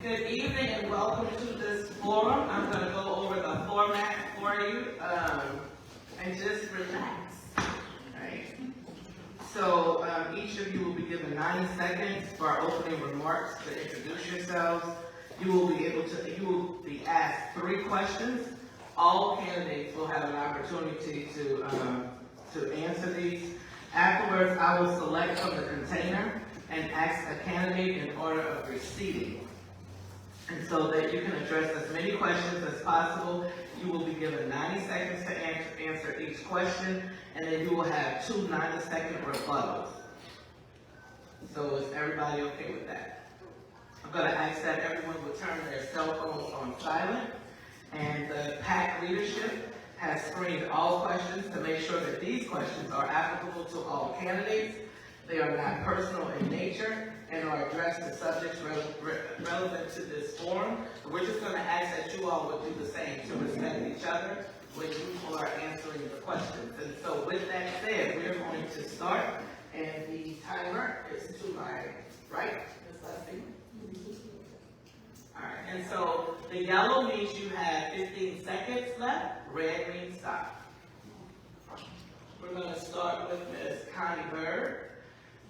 Good evening and welcome to this forum. I'm going to go over the format for you and just relax. Right. So each of you will be given 90 seconds for our opening remarks to introduce yourselves. You will be asked 3 questions. All candidates will have an opportunity to answer these. Afterwards, I will select from the container and ask a candidate in order of receiving. And so that you can address as many questions as possible. You will be given 90 seconds to answer each question, and then you will have 2 90-second rebuttals. So is everybody okay with that? I'm going to ask that everyone will turn their cell phones on silent, and the PAC leadership has screened all questions to make sure that these questions are applicable to all candidates. They are not personal in nature and are addressed to subjects relevant to this forum. We're just going to ask that you all would do the same to respect each other when you are answering the questions. And so with that said, we're going to start, and the timer is to my right. All right, and so the yellow means you have 15 seconds left, red means stop. We're going to start with Ms. Connie Bird.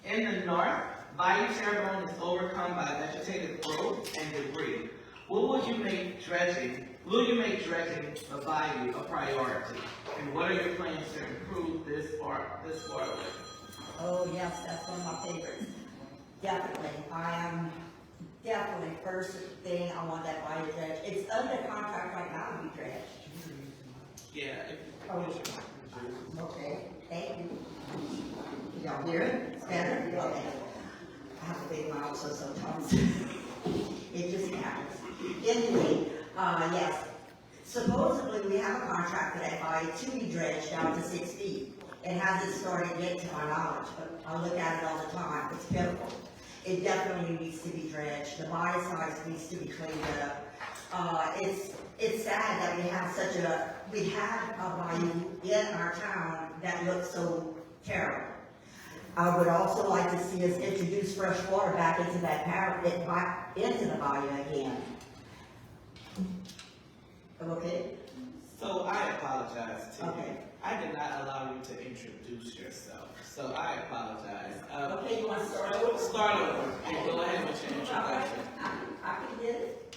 In the north, Bayou Terrebonne is overcome by vegetative growth and debris. Will you make dredging the bayou a priority? And what are your plans to improve this waterway? Oh yes, that's one of my favorites. Definitely. Definitely, first thing, I want that bayou dredge. It's under contract right now to be dredged. Yeah. Okay, thank you. Y'all hear it? It's better? Okay. I have a big mouth, so sometimes it just happens. Anyway, yes. Supposedly we have a contract for that bayou to be dredged down to 6 feet. It hasn't started yet to my knowledge, but I look at it all the time. It's pitiful. It definitely needs to be dredged. The bayou size needs to be cleaned up. It's sad that we had a bayou in our town that looks so terrible. I would also like to see us introduce fresh water back into the bayou again. Okay? So I apologize to you. Okay. I did not allow you to introduce yourself, so I apologize. Okay, you want to start over? Start over and go ahead with your introduction. I can get it.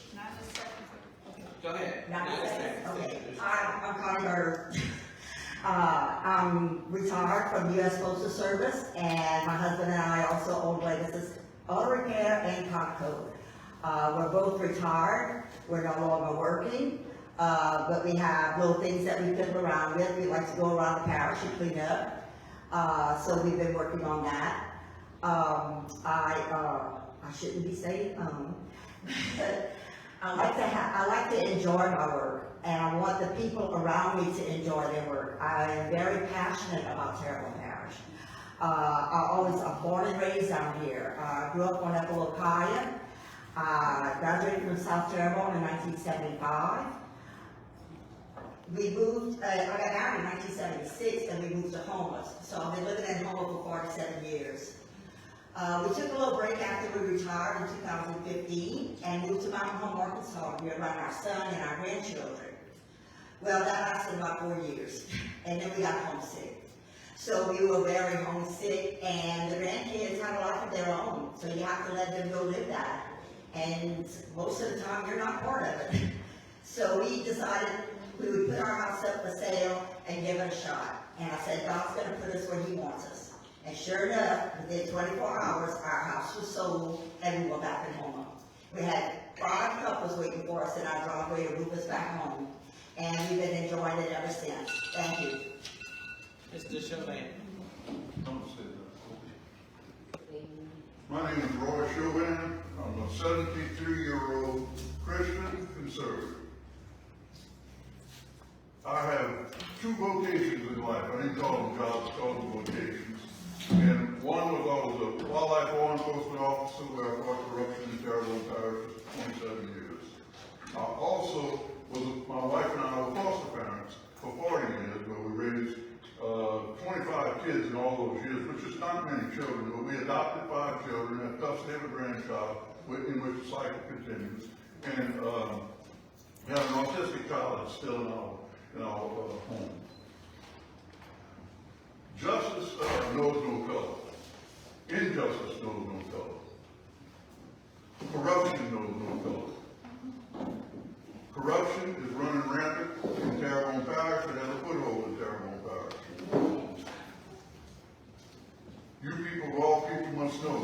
Go ahead. 90 seconds. Okay. I'm Connie Bird. I'm retired from the U.S. Postal Service, and my husband and I also own Legacy Auto Repair and Copco. We're both retired. We're no longer working. But we have little things that we fiddle around with. We like to go around the parish and clean up. So we've been working on that. I shouldn't be saying but I like to enjoy my work, and I want the people around me to enjoy their work. I am very passionate about Terrebonne Parish. I'm born and raised down here. I grew up on Epelokaya. Graduated from South Terrebonne in 1975. We moved, I got married in 1976, and we moved to Homeless. So I've been living in Homeless for 47 years. We took a little break after we retired in 2015 and moved to Mountain Home, Arkansas to be around our son and our grandchildren. Well, that lasted about 4 years, and then we got homesick. So we were very homesick, and the grandkids had a life of their own, so you have to let them go live that. And most of the time, you're not part of it. So we decided we would put our house up for sale and give it a shot. And I said, God's going to put us where He wants us. And sure enough, within 24 hours, our house was sold and we were back in home. We had 5 couples waiting for us in our driveway to move us back home. And we've been enjoying it ever since. Thank you. Mr. Chauvin. My name is Roy Chauvin. I'm a 73-year-old Christian conservative. I have 2 vocations in life. I didn't call them jobs, I call them vocations. And one was I was a wildlife law enforcement officer where I fought corruption in Terrebonne Parish for 27 years. I also my wife and I were foster parents for 40 years, where we raised 25 kids in all those years, which is not many children, but we adopted 5 children, have custody of a grandchild, in which the cycle continues. And, we have an autistic child that's still in our home. Justice knows no color. Injustice knows no color. Corruption knows no color. Corruption is running rampant in Terrebonne Parish and has a foothold in Terrebonne Parish. You people, of all people, must know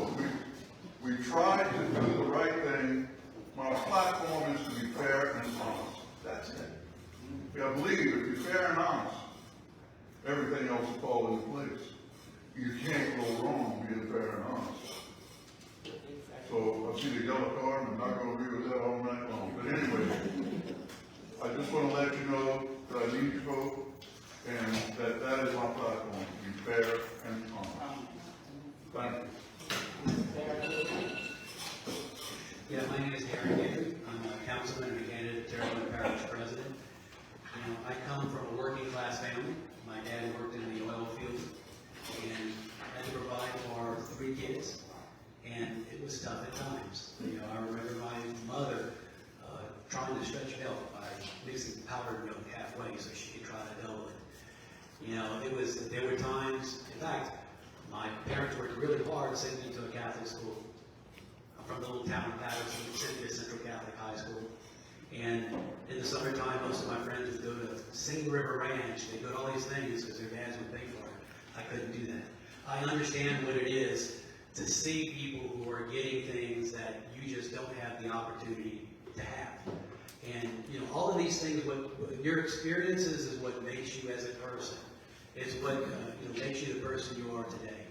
we try to do the right thing. My platform is to be fair and honest. That's it. I believe if you're fair and honest, everything else will fall into place. You can't go wrong being fair and honest. So I see the yellow card, and I'm not going to agree with that all night long. But anyway, I just want to let you know that I need your vote, and that is my platform, to be fair and honest. Thank you. Yeah, my name is Harry Gately. I'm a councilman and a candidate Terrebonne Parish president. You know, I come from a working class family. My dad worked in the oil field and had to provide for 3 kids. And it was tough at times. You know, I remember my mother trying to stretch milk by mixing powdered milk halfway so she could try to double it. You know, there were times, in fact, my parents worked really hard sending me to a Catholic school. I'm from the little town of Patterson, City Central Catholic High School. And in the summertime, most of my friends would go to Singing River Ranch. They'd go to all these things because their dads would pay for it. I couldn't do that. I understand what it is to see people who are getting things that you just don't have the opportunity to have. And, you know, all of these things, your experiences is what makes you as a person. It's what makes you the person you are today.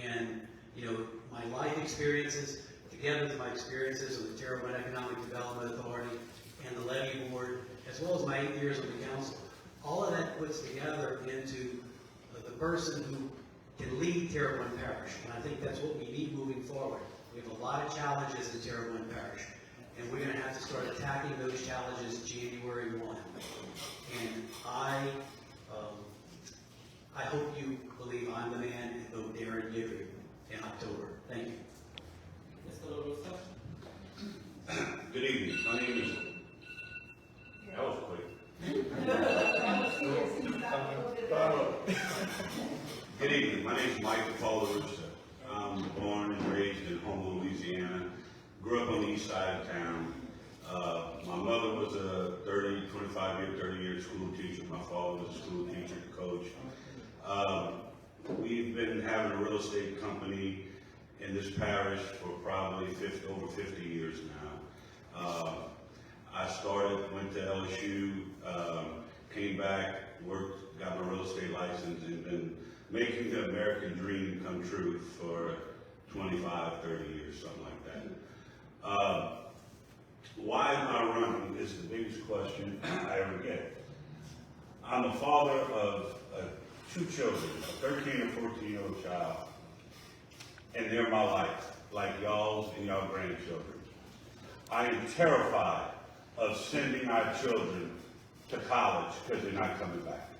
And, you know, my life experiences, together with my experiences on the Terrebonne Economic Development Authority and the Levy Board, as well as my 8 years on the council, all of that puts together into the person who can lead Terrebonne Parish. And I think that's what we need moving forward. We have a lot of challenges in Terrebonne Parish, and we're going to have to start attacking those challenges January 1. And I hope you believe I'm the man and vote Darren Givry in October. Thank you. Mr. LaRusso? Good evening. My name is. That was quick. Good evening. My name is Michael LaRusso. I'm born and raised in Houma, Louisiana. Grew up on the east side of town. My mother was a 30-year school teacher. My father was a school teacher, coach. We've been having a real estate company in this parish for probably over 50 years now. I went to LSU, came back, worked, got my real estate license, and been making the American dream come true for 25, 30 years, something like that. Why am I running is the biggest question I ever get. I'm the father of 2 children, a 13 and 14-year-old child, and they're my life, like y'all's and y'all grandchildren. I am terrified of sending our children to college because they're not coming back.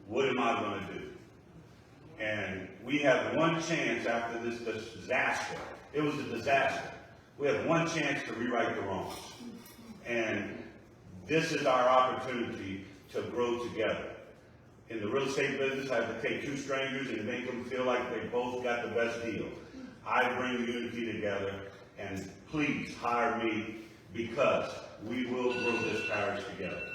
What am I going to do? And we have one chance after this disaster. It was a disaster. We have one chance to rewrite the wrongs. And this is our opportunity to grow together. In the real estate business, I have to take 2 strangers and make them feel like they both got the best deal. I bring unity together, and please hire me because we will grow this parish together.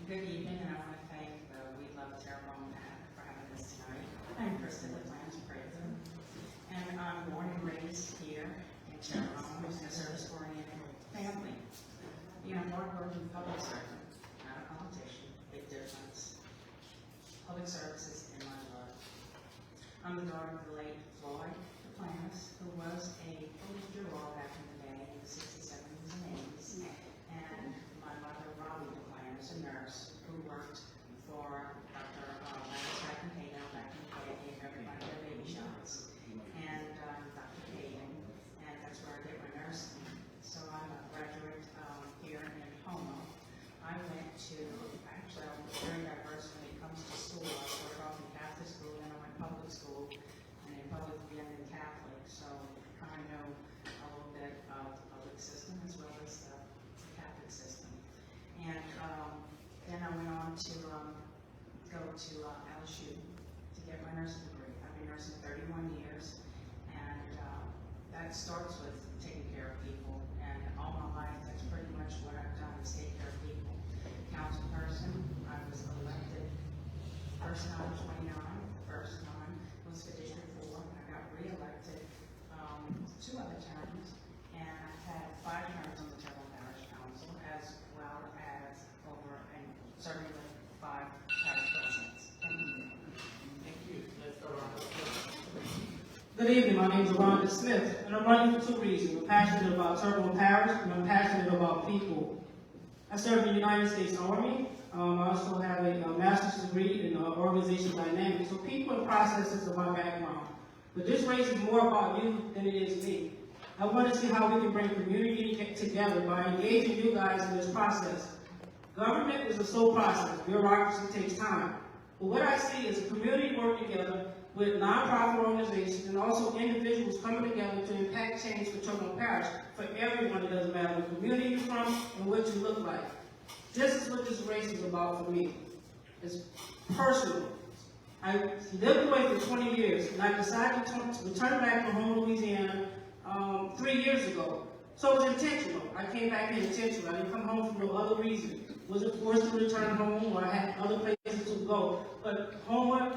Good evening, and I want to thank We Love Terrebonne for having us tonight. I'm Kristen, the Plans Appraiser, and I'm born and raised here in Terrebonne, raised in a service-oriented family. You know, hard-working public servant, not a politician, big difference. Public service is in my blood. I'm the daughter of the late Floyd Planus, who was a police bureau back in the day in the 60s, 70s, and 80s, and my mother, Robbie Planus, a nurse who worked for Dr. Lannis back in Hayden, back in the day, gave everybody their baby shots, and Dr. Hayden, and that's where I did my nursing. So I'm a graduate here in Houma. I went to, actually, I'm very diverse when it comes to school. I started off in Catholic school, then I went public school, and in public, then want to go to LSU to get my nursing degree. I've been nursing 31 years, and that starts with taking care of people. And all my life, that's pretty much what I've done, is take care of people. Council person, I was elected first time 29, the first time was for District 4. I got re-elected 2 other terms, and I've had 5 terms on the Terrebonne Parish Council, as well as over and serving with 5 parish presidents. Thank you. Let's go around the floor. Good evening, my name is Rhonda Smith, and I'm running for 2 reasons. I'm passionate about Terrebonne Parish, and I'm passionate about people. I serve in the United States Army. I also have a master's degree in organization dynamics. So people and processes are my background. But this race is more about you than it is me. I want to see how we can bring community together by engaging you guys in this process. Government is a slow process. Bureaucracy takes time. But what I see is a community working together with nonprofit organizations and also individuals coming together to impact change for Terrebonne Parish. For everyone, it doesn't matter what community you're from and what you look like. This is what this race is about for me. It's personal. I lived away for 20 years, and I decided to return back to home, Louisiana, 3 years ago. So it was intentional. I came back here intentional. I didn't come home for no other reason. Wasn't forced to return home, or I had other places to go. But homework,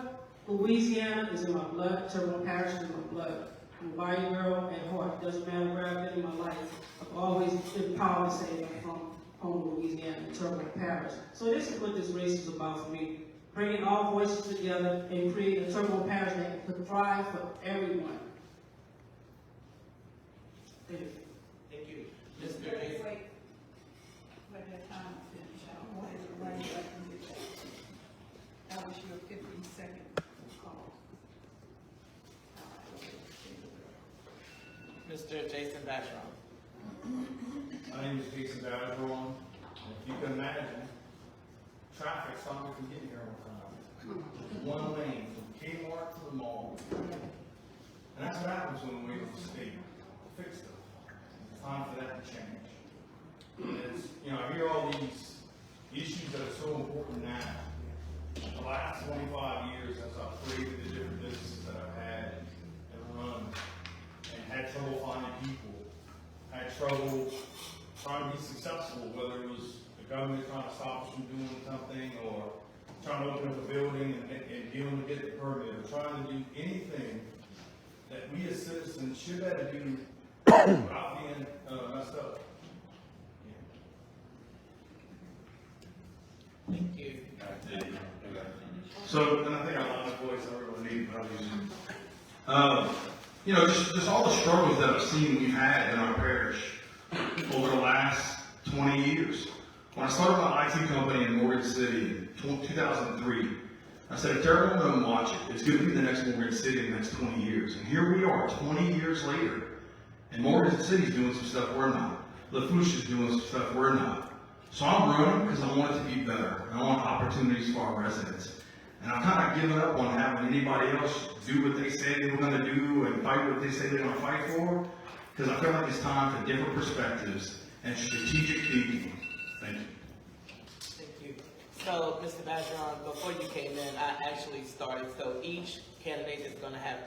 Louisiana is in my blood. Terrebonne Parish is in my blood. I'm a Bayou girl at heart. Doesn't matter where I've been in my life. I've always been proud to say I'm from home, Louisiana, Terrebonne Parish. So this is what this race is about for me. Bringing all voices together and creating a Terrebonne Parish that can thrive for everyone. Thank you. Thank you. Mr. Jason. Wait, let that time finish. I don't want it to run back and get back. That was your 15-second call. Mr. Jason Bashram. My name is Jason Bergeron, and if you can imagine, traffic stopped me from getting here on time. One lane from Kmart to the mall. And that's what happens when we wait for the state to fix stuff. It's time for that to change. It's, I hear all these issues that are so important now. The last 25 years, as I've created the different businesses that I've had and run, and had trouble finding people, had trouble trying to be successful, whether it was the government trying to stop us from doing something, or trying to open up a building and dealing to get the permit, or trying to do anything that we as citizens should have to do without being messed up. Thank you. So, and I think I lost voice, I really need just all the struggles that I've seen we've had in our parish over the last 20 years. When I started my IT company in Morgan City in 2003, I said, if Terrebonne doesn't watch it, it's going to be the next Morgan City in the next 20 years. And here we are, 20 years later, and Morgan City's doing some stuff we're not. Lafourche is doing some stuff we're not. So I'm running because I want it to be better. I want opportunities for our residents. And I've kind of given up on having anybody else do what they say they were going to do and fight what they say they're going to fight for, because I feel like it's time for different perspectives and strategic thinking. Thank you. Thank you. So, Mr. Bashram, before you came in, I actually started, so each candidate is going to have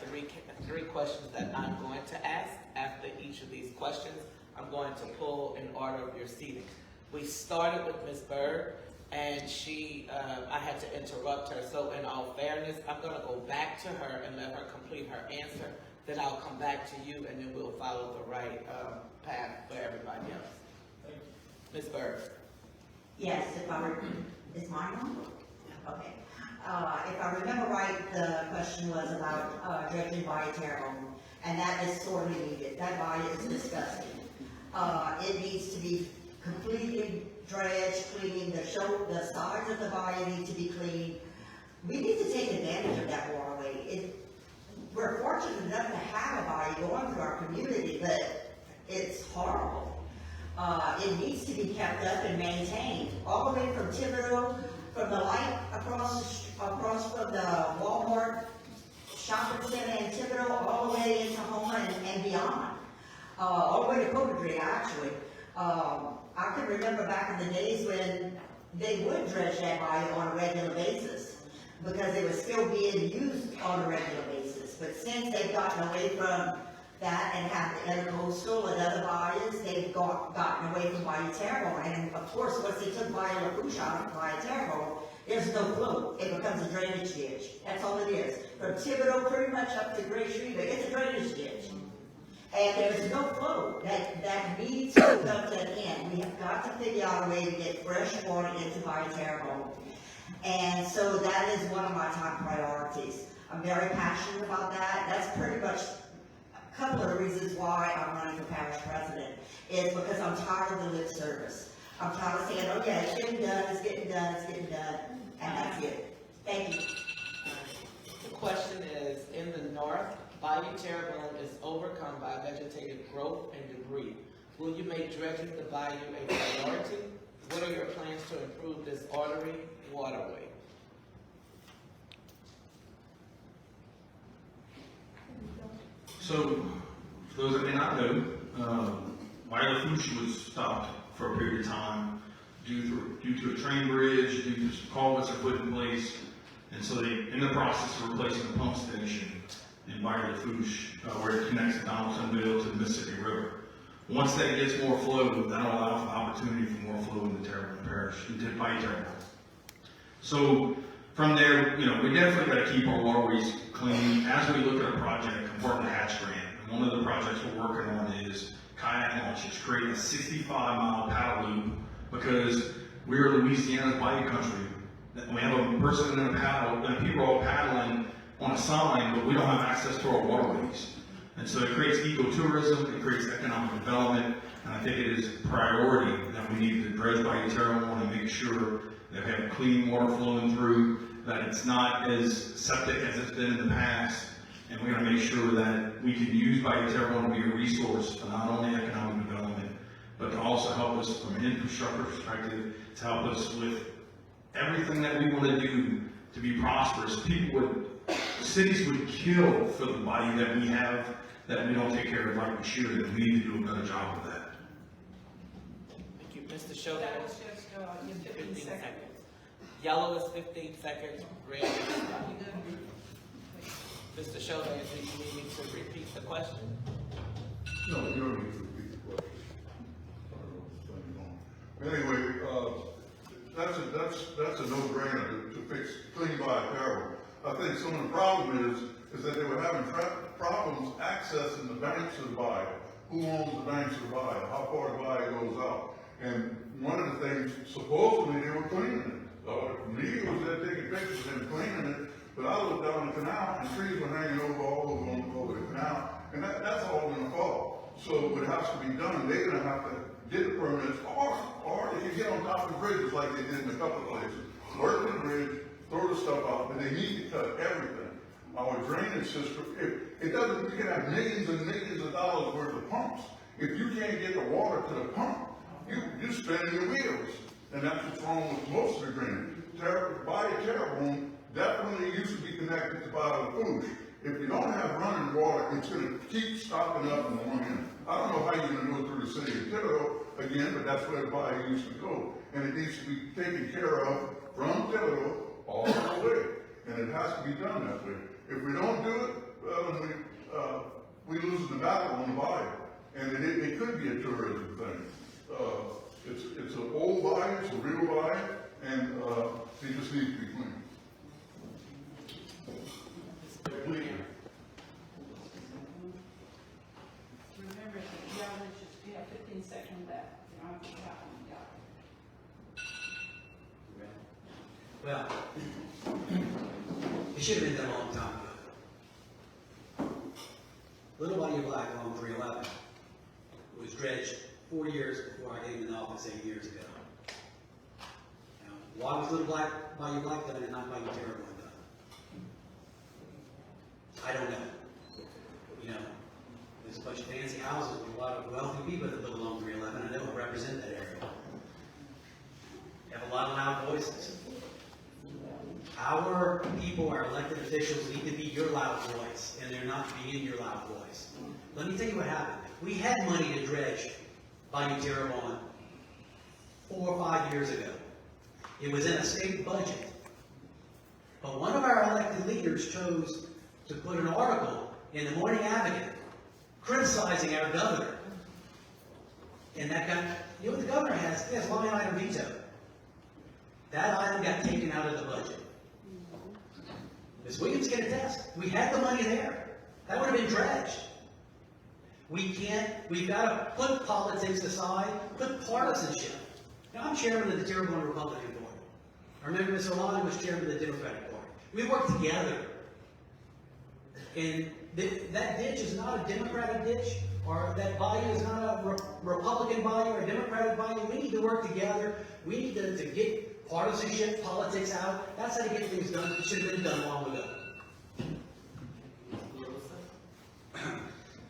three questions that I'm going to ask. After each of these questions, I'm going to pull in order of your seating. We started with Ms. Bird, and I had to interrupt her. So in all fairness, I'm going to go back to her and let her complete her answer. Then I'll come back to you, and then we'll follow the right path for everybody else. Thank you. Ms. Bird. Yes, is mine on? Okay. If I remember right, the question was about dredging by Terrebonne, and that is sorely needed. That body is disgusting. It needs to be completely dredged, cleaning. The sides of the body need to be cleaned. We need to take advantage of that waterway. We're fortunate enough to have a body going through our community, but it's horrible. It needs to be kept up and maintained, all the way from Thibodeau, from the light across from the Walmart shopping center in Thibodeau, all the way into Houma and beyond, all the way to Coverdry, actually. I can remember back in the days when they would dredge that bayou on a regular basis, because it was still being used on a regular basis. But since they've gotten away from that and have the intercoastal and other bayous, they've gotten away from Bayou Terrebonne. And of course, once they took Bayou Lafourche out of Bayou Terrebonne, there's no flow. It becomes a drainage ditch. That's all it is. From Thibodeau pretty much up to Great Street, it's a drainage ditch. And there's no flow. That needs to come to an end. We have got to figure out a way to get fresh water into Bayou Terrebonne. And so that is one of my top priorities. I'm very passionate about that. That's pretty much a couple of the reasons why I'm running for parish president, is because I'm tired of the lip service. I'm tired of saying, oh yeah, it's getting done, it's getting done, it's getting done, and that's it. Thank you. The question is, in the north, Bayou Terrebonne is overcome by vegetative growth and debris. Will you make dredging the bayou a priority? What are your plans to improve this artery waterway? So, for those that may not know, Bayou Lafourche was stopped for a period of time due to a train bridge, due to some culverts are put in place, and so they, in the process of replacing the pump station in Bayou Lafourche, where it connects Donaldsonville to the Mississippi River. Once that gets more flow, that'll allow for opportunity for more flow into Terrebonne Parish, into Bayou Terrebonne. So from there, we definitely got to keep our waterways clean. As we look at a project, a part of the Hatch grant, and one of the projects we're working on is kayak launches, creating a 65-mile paddle loop, because we're Louisiana's bayou country. We have a person in a paddle, and people are all paddling on a sign, but we don't have access to our waterways. And so it creates ecotourism, it creates economic development, and I think it is a priority that we need to dredge Bayou Terrebonne and make sure that we have clean water flowing through, that it's not as septic as it's been in the past, and we gotta make sure that we can use Bayou Terrebonne to be a resource for not only economic development, but to also help us from an infrastructure perspective, to help us with everything that we want to do to be prosperous. Cities would kill for the bayou that we have, that we don't take care of like we should, and we need to do a better job of that. Thank you. Mr. Show. That was just, your 15 seconds. Yellow is 15 seconds, red is 5. Mr. Show, do you need me to repeat the question? No, you don't need to repeat the question. Anyway, that's a no-brainer to fix clean Bayou Terrebonne. I think some of the problem is that they were having problems accessing the banks of the bayou. Who owns the banks of the bayou? How far the bayou goes out? And one of the things, supposedly they were cleaning it. Me was there taking pictures and cleaning it, but I looked down the canal and trees were hanging over the canal, and that's all gonna fall. So what has to be done, they're gonna have to get the permits, or they can get on top of the bridges like they did in a couple of places. Work the bridge, throw the stuff out, but they need to cut everything. Our drainage system, it doesn't, you can have millions and millions of dollars worth of pumps. If you can't get the water to the pump, you're spinning your wheels. And that's what's wrong with most of the drainage. Bayou Terrebonne definitely used to be connected to Bayou Lafourche. If you don't have running water, it's gonna keep stopping up in the one end. I don't know how you're gonna go through the city of Thibodeau again, but that's where the bayou used to go. And it needs to be taken care of from Thibodeau all the way. And it has to be done that way. If we don't do it, we lose the battle on the bayou. And it could be a tourism thing. It's an old bayou, it's a real bayou, and it just needs to be clean. Remember, y'all just, you have 15 seconds left. You don't have to stop on y'all. Well, it should have been done a long time ago. Little Bayou Black along 311 was dredged 4 years before I came into office 8 years ago. Now, why was Little Bayou Black done and not Bayou Terrebonne done? I don't know. There's a bunch of fancy houses with a lot of wealthy people that live along 311. I know I represent that area. They have a lot of loud voices. Our people, our elected officials, need to be your loud voice, and they're not being your loud voice. Let me tell you what happened. We had money to dredge Bayou Terrebonne 4 or 5 years ago. It was in a state budget. But one of our elected leaders chose to put an article in the Morning Advocate criticizing our governor. And that got, you know what the governor has? He has line item veto. That item got taken out of the budget. Ms. Williams can attest. We had the money there. That would have been dredged. We've got to put politics aside, put partisanship. Now, I'm chairman of the Terrebonne Republican Party. I remember Ms. O'Reilly was chairman of the Democratic Party. We work together. And that ditch is not a Democratic ditch, or that bayou is not a Republican bayou or a Democratic bayou. We need to work together. We need to get partisanship, politics out. That's how to get things done. It should have been done long ago.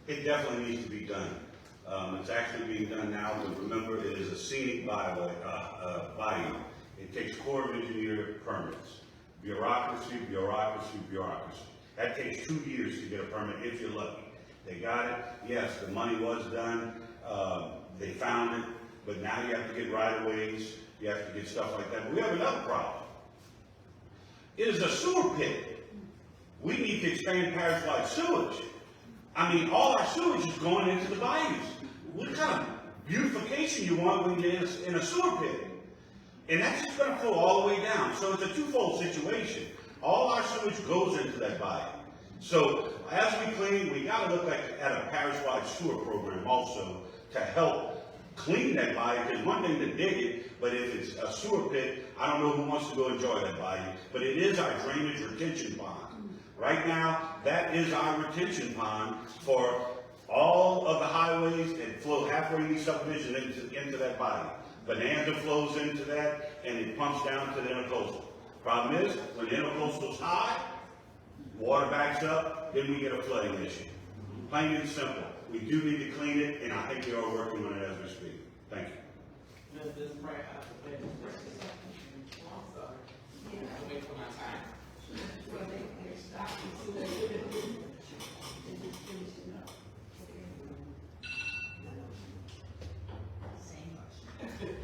It definitely needs to be done. It's actually being done now, but remember, it is a scenic bayou. It takes Corps of Engineer permits. Bureaucracy, bureaucracy, bureaucracy. That takes 2 years to get a permit if you're lucky. They got it. Yes, the money was done. They found it, but now you have to get right-of-ways. You have to get stuff like that. But we have another problem. It is a sewer pit. We need to expand parish-wide sewage. I mean, all our sewage is going into the bayous. What kind of beautification you want when you're in a sewer pit? And that's just going to flow all the way down. So it's a twofold situation. All our sewage goes into that bayou. So as we clean, we got to look at a parish-wide sewer program also to help clean that bayou. Because one thing to dig it, but if it's a sewer pit, I don't know who wants to go enjoy that bayou. But it is our drainage retention pond. Right now, that is our retention pond for all of the highways that flow halfway in the subdivision into that bayou. Bonanza flows into that, and it pumps down to the intercoastal. Problem is, when the intercoastal's high, water backs up, then we get a flooding issue. Plain and simple. We do need to clean it, and I think we are working on it as we speak. Thank you. This prayer has to be I'm sorry. I'll wait for my time. Well, they stopped and so they just finishing up. Same question.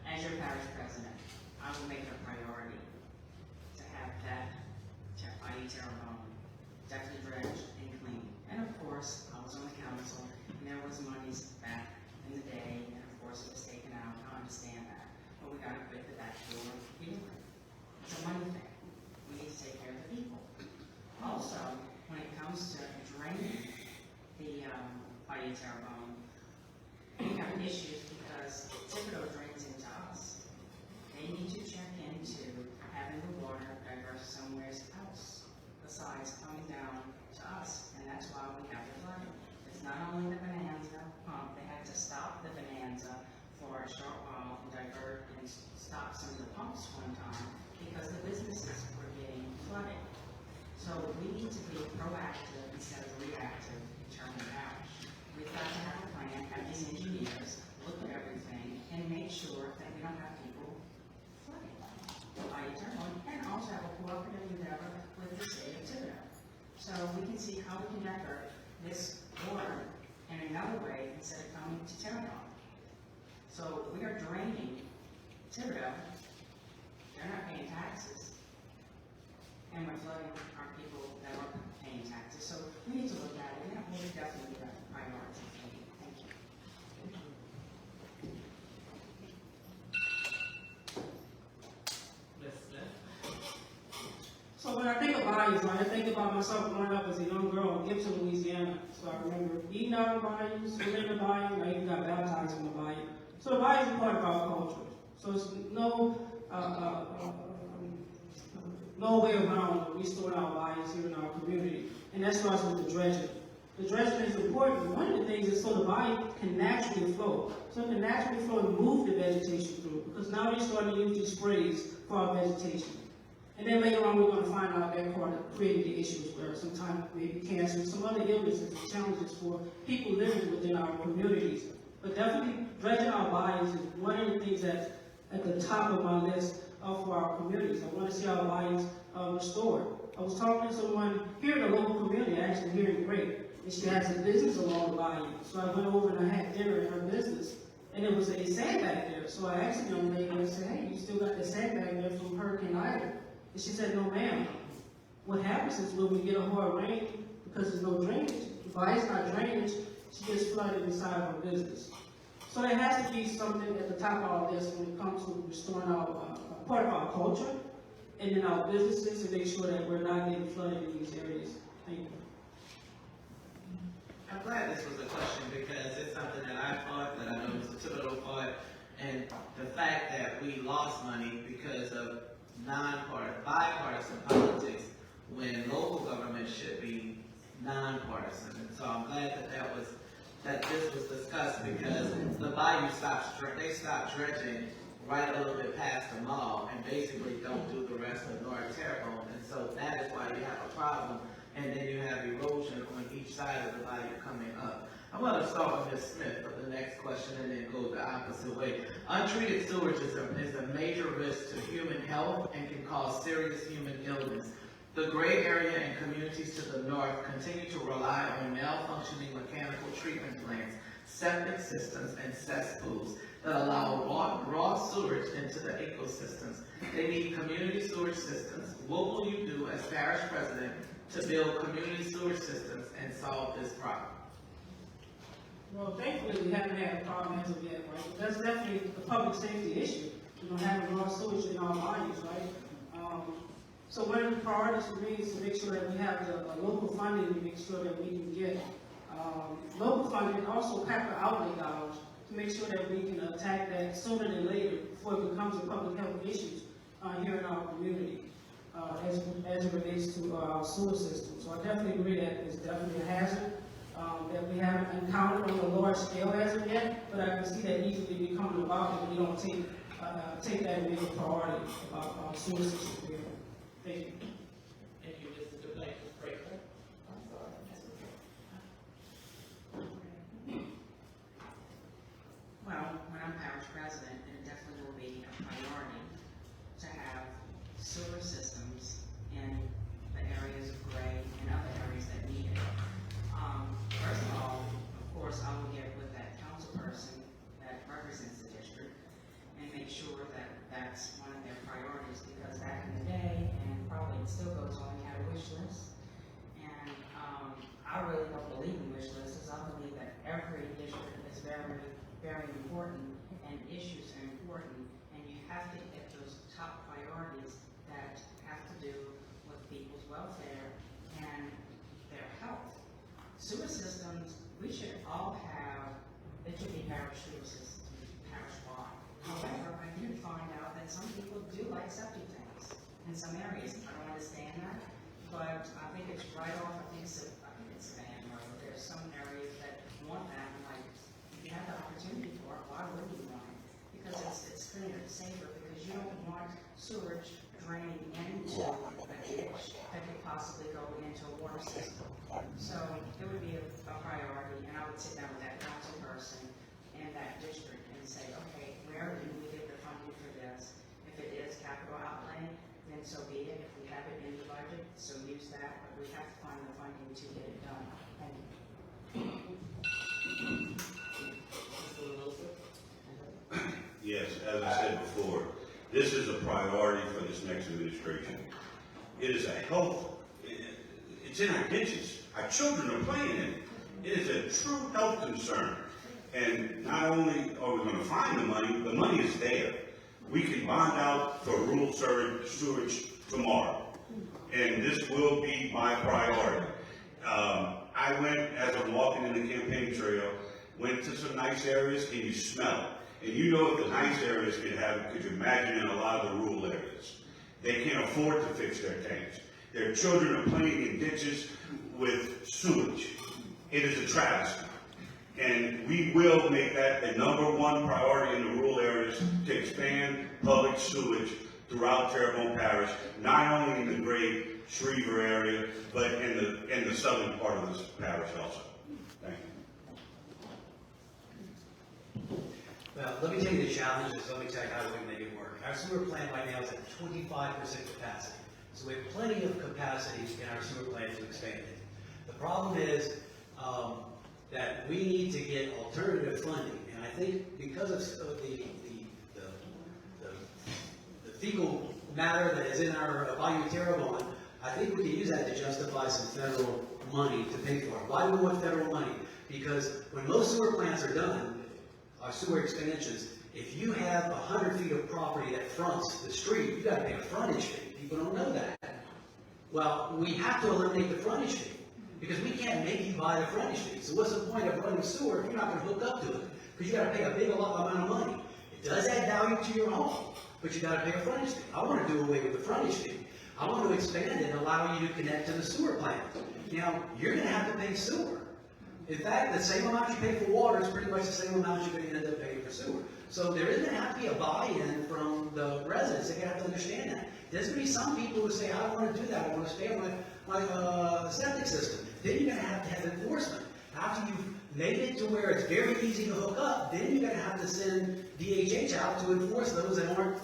As your parish president, I will make it a priority to have that i.e. Terrebonne definitely dredged and clean. And of course, I was on the council, and there was monies back in the day, and of course it was taken out. I understand that, but we got to quit the back door anyway. It's a money thing. We need to take care of the people. Also, when it comes to draining the i.e. Terrebonne, we have issues because Thibodeau drains into us. They need to check into having the water divert somewhere else besides coming down to us, and that's why we have the flooding. It's not only the Bonanza pump, they had to stop the Bonanza for a short while and divert and stop some of the pumps one time because the businesses were getting flooded. So we need to be proactive instead of reactive in terms of parish. We've got to have a plan, have these engineers look at everything and make sure that we don't have people flooding by Terrebonne, and also have a cooperative endeavor with the state of Thibodeau. So we can see how we can divert this water in another way instead of coming to Terrebonne. So we are draining Thibodeau, they're not paying taxes, and we're flooding our people that are paying taxes. So we need to look at it, and that will definitely be a priority. Thank you. So when I think of bayous, I think about myself growing up as a young girl in Gibson, Louisiana. So I remember eating out of the bayou, swimming in the bayou, and I even got baptized in the bayou. So the bayou is a part of our culture. So it's no way around restoring our bayous here in our community. And that starts with the dredging. The dredging is important. One of the things is so the bayou can naturally flow. So it can naturally flow and move the vegetation through, because now they're starting to use these sprays for our vegetation. And then later on, we're going to find out that part of creating the issues where sometimes maybe cancer, some other illnesses and challenges for people living within our communities. But definitely dredging our bayous is one of the things that's at the top of my list for our communities. I want to see our bayous restored. I was talking to someone here in the local community, actually here in Wright, and she has a business along the bayou. So I went over and I had dinner at her business. and it was a sandbag there. So I asked the young lady, I said, hey, you still got the sandbag there from Hurricane Ida? And she said, no ma'am. What happens is when we get a hard rain, because there's no drainage, why it's not drainage, she gets flooded inside of her business. So there has to be something at the top of all this when it comes to restoring our, part of our culture, and in our businesses to make sure that we're not getting flooded in these areas. Thank you. I'm glad this was a question because it's something that I fought, that I know Mr. Thibodeau fought, and the fact that we lost money because of bipartisan politics when local government should be nonpartisan. And so I'm glad that this was discussed because the bayou stopped dredging right a little bit past the mall and basically don't do the rest of North Terrebonne. And so that is why you have a problem. And then you have erosion on each side of the bayou coming up. I want to start with Ms. Smith for the next question and then go the opposite way. Untreated sewage is a major risk to human health and can cause serious human illness. The gray area and communities to the north continue to rely on malfunctioning mechanical treatment plants, septic systems, and cesspools that allow raw sewage into the ecosystems. They need community sewage systems. What will you do as parish president to build community sewage systems and solve this problem? Well, thankfully, we haven't had a problem as of yet, right? That's definitely a public safety issue. You know, having raw sewage in our bodies, right? So one of the priorities for me is to make sure that we have the local funding to make sure that we can get local funding, also capital outlay dollars to make sure that we can attack that sooner than later before it becomes a public health issue here in our community as it relates to our sewer system. So I definitely agree that it's definitely a hazard that we haven't encountered on a large scale as of yet, but I can see that easily becoming about if we don't take that and make a priority about our sewer system here. Thank you. Thank you, Mr. DeBlanc. Breaker. Well, when I'm parish president, it definitely will be a priority to have sewer systems in the areas of Gray and other areas that need it. First of all, of course, I will get with that council person that represents the district and make sure that that's one of their priorities, because back in the day, and probably it still goes on, we had a wish list. And I really don't believe in wish lists. I believe that every district is very, very important and issues are important, and you have to get those top priorities that have to do with people's welfare and their health. Sewer systems, we should all have, it should be parish sewer systems, parish-wide. However, I did find out that some people do like septic tanks in some areas. I don't understand that, but I think it's right off, I think it's Van Road. There's some areas that want that, and like, if you have the opportunity for it, why wouldn't you want it? Because it's cleaner, it's safer, because you don't want sewage draining into a ditch that could possibly go into a water system. So it would be a priority, and I would sit down with that council person in that district and say, okay, where do we get the funding for this? If it is capital outlay, then so be it. If we have it in the budget, so use that, but we have to find the funding to get it done. Thank you. Yes, as I said before, this is a priority for this next administration. It is a health, it's in our ditches. Our children are playing in it. It is a true health concern. And not only are we going to find the money is there. We can bond out for rural sewage tomorrow. And this will be my priority. I went, as I'm walking in the campaign trail, went to some nice areas, and you smell it. And you know what the nice areas can have, could you imagine in a lot of the rural areas. They can't afford to fix their tanks. Their children are playing in ditches with sewage. It is a travesty. And we will make that the #1 priority in the rural areas to expand public sewage throughout Terrebonne Parish, not only in the great Schriever area, but in the southern part of this parish also. Thank you. Well, let me tell you the challenges, let me tell you how we can make it work. Our sewer plant right now is at 25% capacity. So we have plenty of capacity in our sewer plant to expand it. The problem is that we need to get alternative funding, And I think because of the fecal matter that is in our volume of Terrebonne, I think we can use that to justify some federal money to pay for it. Why do we want federal money? Because when most sewer plants are done, our sewer expansions, if you have 100 feet of property that fronts the street, you gotta pay a frontage fee. People don't know that. Well, we have to eliminate the frontage fee, because we can't make you buy the frontage fee. So what's the point of running sewer if you're not gonna hook up to it? Because you gotta pay a big amount of money. It does add value to your home, but you gotta pay a frontage fee. I wanna do away with the frontage fee. I want to expand it and allow you to connect to the sewer plant. Now, you're gonna have to pay sewer. In fact, the same amount you pay for water is pretty much the same amount you're gonna end up paying for sewer. So there is gonna have to be a buy-in from the residents. They're gonna have to understand that. There's gonna be some people who say, I don't wanna do that, I wanna stay on my septic system. Then you're gonna have enforcement. After you've made it to where it's very easy to hook up, then you're gonna have to send DHH out to enforce those that aren't,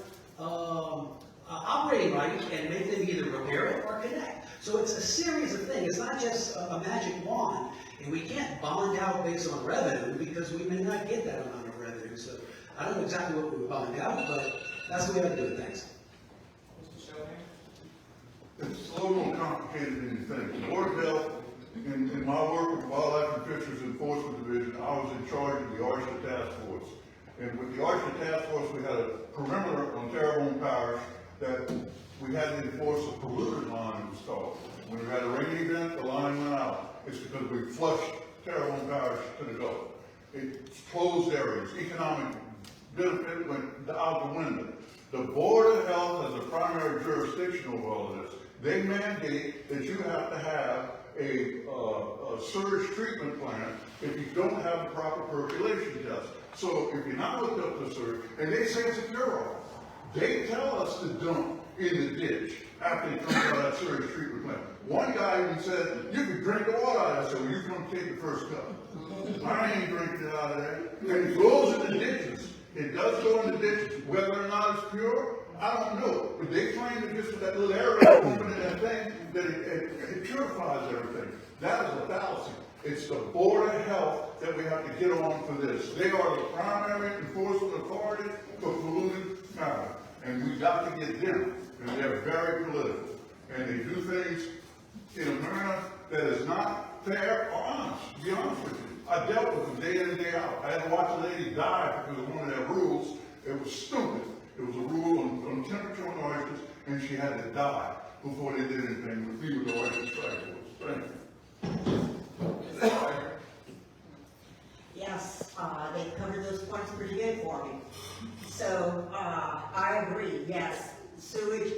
operating right, and make them either repair it or connect. So it's a series of things. It's not just a magic wand, and we can't bond out based on revenue because we may not get that amount of revenue. So I don't know exactly what we would bond out, but that's the way I do it. Thanks. Mr. Shelby? It's a little more complicated than you think. The Board of Health, in my work with Wildlife and Fisheries Enforcement Division, I was in charge of the Oyster Task Force. And with the Oyster Task Force, we had a perimeter on Terrebonne Parish that we had to enforce a polluted line installed. When we had a rainy event, the line went out. It's because we flushed Terrebonne Parish to the Gulf. It's closed areas, economic benefit went out the window. The Board of Health has a primary jurisdiction over all of this. They mandate that you have to have a sewage treatment plant if you don't have a proper percolation test. So if you're not hooked up to sewage, and they say it's a cure-all, they tell us to dump in the ditch after it comes out of that sewage treatment plant. One guy even said, you can drink the water out of that, so you come take the first cup. I ain't drinking it out of there. And it goes in the ditches. It does go in the ditches. Whether or not it's pure, I don't know. But they claim that just with that little area open in that thing, that it purifies everything. That is a fallacy. It's the Board of Health that we have to get on for this. They are the primary enforcement authority for polluted matter. And we've got to get them, and they're very political. And they do things in a manner that is not fair or honest, to be honest with you. I dealt with them day in and day out. I had to watch a lady die because of one of their rules. It was stupid. It was a rule on temperature on oysters, and she had to die before they did anything with people with the oyster strike force. Thank you. Yes, they covered those points pretty good for me. So, I agree, yes, sewage,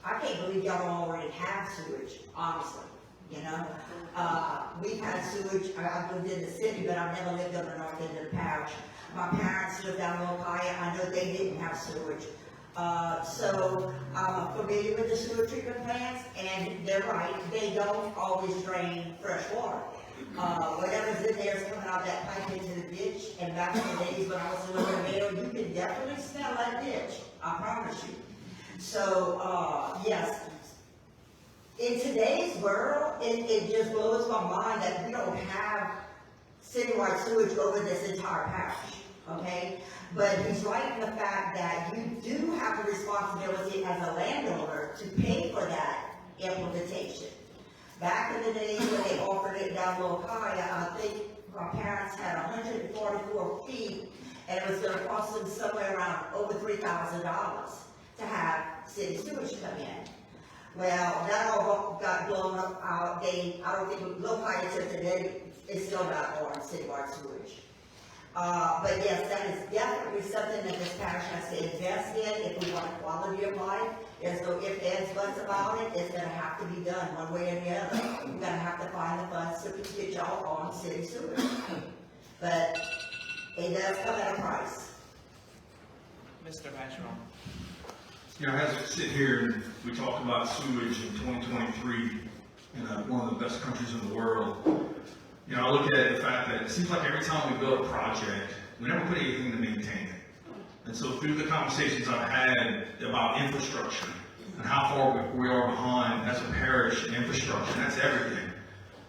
I can't believe y'all already have sewage, honestly, you know? We've had sewage, I've lived in the city, but I've never lived up the north end of the parish. My parents lived down in Ohio, I know they didn't have sewage. So I'm familiar with the sewer treatment plants, and they're right, they don't always drain fresh water. Whatever's in there is coming out of that pipe into the ditch, and back in the days when I was a little mayor, you could definitely smell that ditch, I promise you. So, yes, in today's world, it just blows my mind that we don't have citywide sewage over this entire parish, okay? But he's right in the fact that you do have the responsibility as a landowner to pay for that implementation. Back in the days when they offered it down Ohio, I think my parents had 144 feet, and it was gonna cost them somewhere around over $3,000 to have city sewage come in. Well, that all got blown up out. I don't think Ohio today is still not on citywide sewage. But yes, that is definitely something that this parish has to invest in if we want quality of life. There's no ifs, ands, buts about it. It's gonna have to be done one way or the other. We're gonna have to find the funds to get y'all on city sewage. But it does come at a price. Mr. Matron. You know, as we sit here and we talk about sewage in 2023 in one of the best countries in the world, you know, I look at the fact that it seems like every time we build a project, we never put anything to maintain it. And so through the conversations I've had about infrastructure and how far we are behind as a parish in infrastructure, that's everything.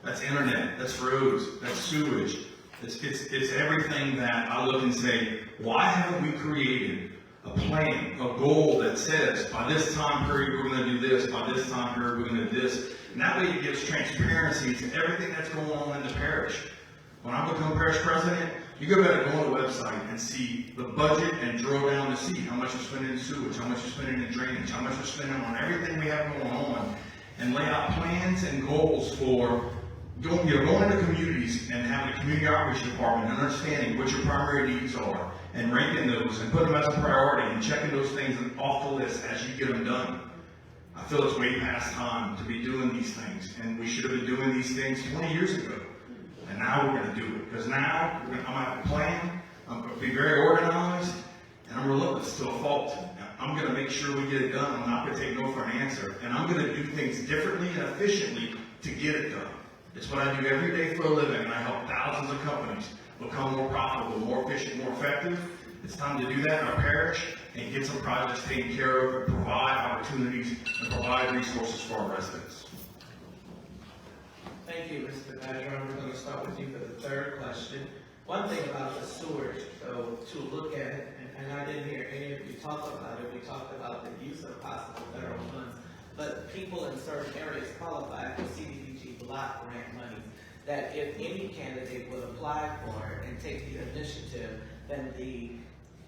That's internet, that's roads, that's sewage. It's everything that I look and say, why haven't we created a plan, a goal that says, by this time period, we're gonna do this, by this time period, we're gonna do this. And that way it gives transparency to everything that's going on in the parish. When I become parish president, you better go on the website and see the budget and drill down to see how much we're spending in sewage, how much we're spending in drainage, how much we're spending on everything we have going on, and lay out plans and goals for going into communities and having a community outreach department and understanding what your primary needs are and ranking those and putting them as a priority and checking those things off the list as you get them done. I feel it's way past time to be doing these things, and we should have been doing these things 20 years ago. And now we're going to do it, because now I'm going to have a plan, I'm going to be very organized, and I'm relentless to a fault. I'm going to make sure we get it done. I'm not going to take no for an answer, and I'm going to do things differently and efficiently to get it done. It's what I do every day for a living, and I help thousands of companies become more profitable, more efficient, more effective. It's time to do that in our parish and get some projects taken care of and provide opportunities and provide resources for our residents. Thank you, Mr. Badger. We're going to start with you for the third question. One thing about the sewage, though, to look at it, and I didn't hear any of you talk about it, we talked about the use of possible federal funds, but people in certain areas qualify for CDBG block grant money, that if any candidate would apply for it and take the initiative, then the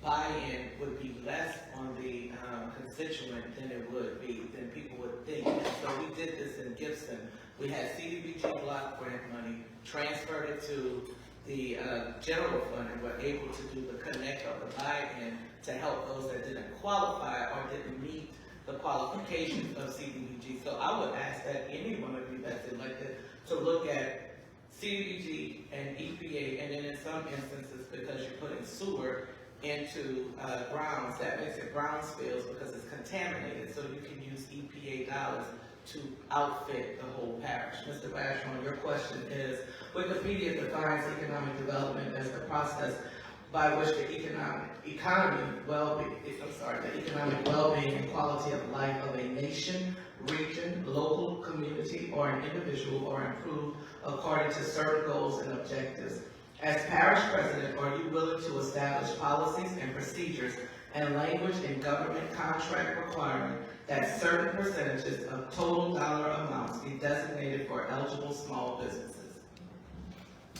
buy-in would be less on the constituent than it would be, than people would think. And so we did this in Gibson. We had CDBG block grant money, transferred it to the general fund, and were able to do the connect or the buy-in to help those that didn't qualify or didn't meet the qualifications of CDBG. So I would ask that any one of you that's elected to look at CDBG and EPA, and then in some instances, because you're putting sewer into grounds, that makes it brown spills because it's contaminated, so you can use EPA dollars to outfit the whole parish. Mr. Bashorn, your question is, Wikipedia defines economic development as the process by which the economic well-being and quality of life of a nation, region, local community, or an individual are improved according to certain goals and objectives. As parish president, are you willing to establish policies and procedures and language in government contract requiring that certain percentages of total dollar amounts be designated for eligible small businesses?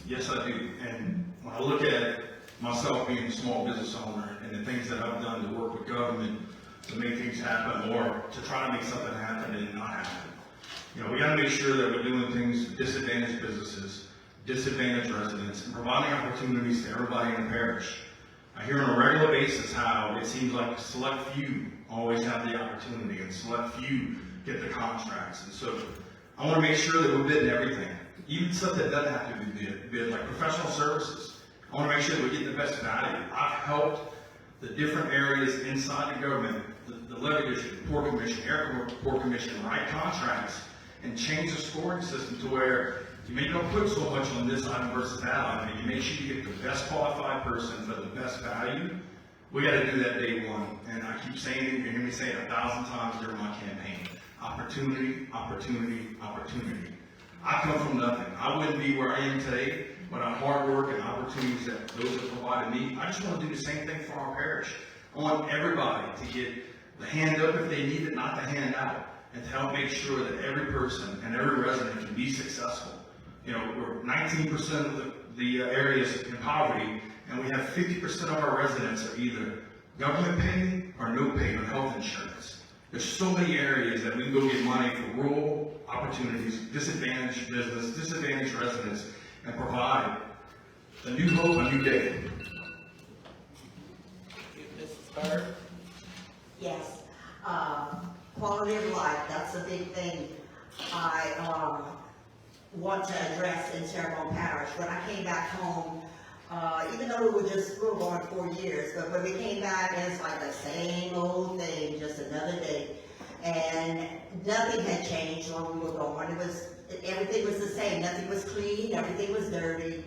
Yes, I do. And when I look at myself being a small business owner and the things that I've done to work with government to make things happen or to try to make something happen and not happen, we got to make sure that we're doing things to disadvantaged businesses, disadvantaged residents, and providing opportunities to everybody in the parish. I hear on a regular basis how it seems like select few always have the opportunity and select few get the contracts. And so I want to make sure that we're bidding everything, even stuff that doesn't have to be bid like professional services. I want to make sure that we're getting the best value. I've helped the different areas inside the government, the levy district, the Port Commission, Air Port Commission, write contracts and change the scoring system to where you may not put so much on this item versus that item, and you make sure you get the best qualified person for the best value. We got to do that day one, and I keep saying it, you hear me say it 1,000 times during my campaign. Opportunity, opportunity, opportunity. I come from nothing. I wouldn't be where I am today without hard work and opportunities that those have provided me. I just want to do the same thing for our parish. I want everybody to get the hand up if they need it, not the hand out, and to help make sure that every person and every resident can be successful. We're 19% of the areas in poverty, and we have 50% of our residents are either government paid or no paid on health insurance. There's so many areas that we can go get money for rural opportunities, disadvantaged business, disadvantaged residents, and provide a new hope, a new day. Mrs. Bird? Yes, quality of life, that's a big thing I want to address in Terrebonne Parish. When I came back home, even though we were just going 4 years, but when we came back, it's like the same old thing, just another day. And nothing had changed when we were gone. Everything was the same. Nothing was clean, everything was dirty.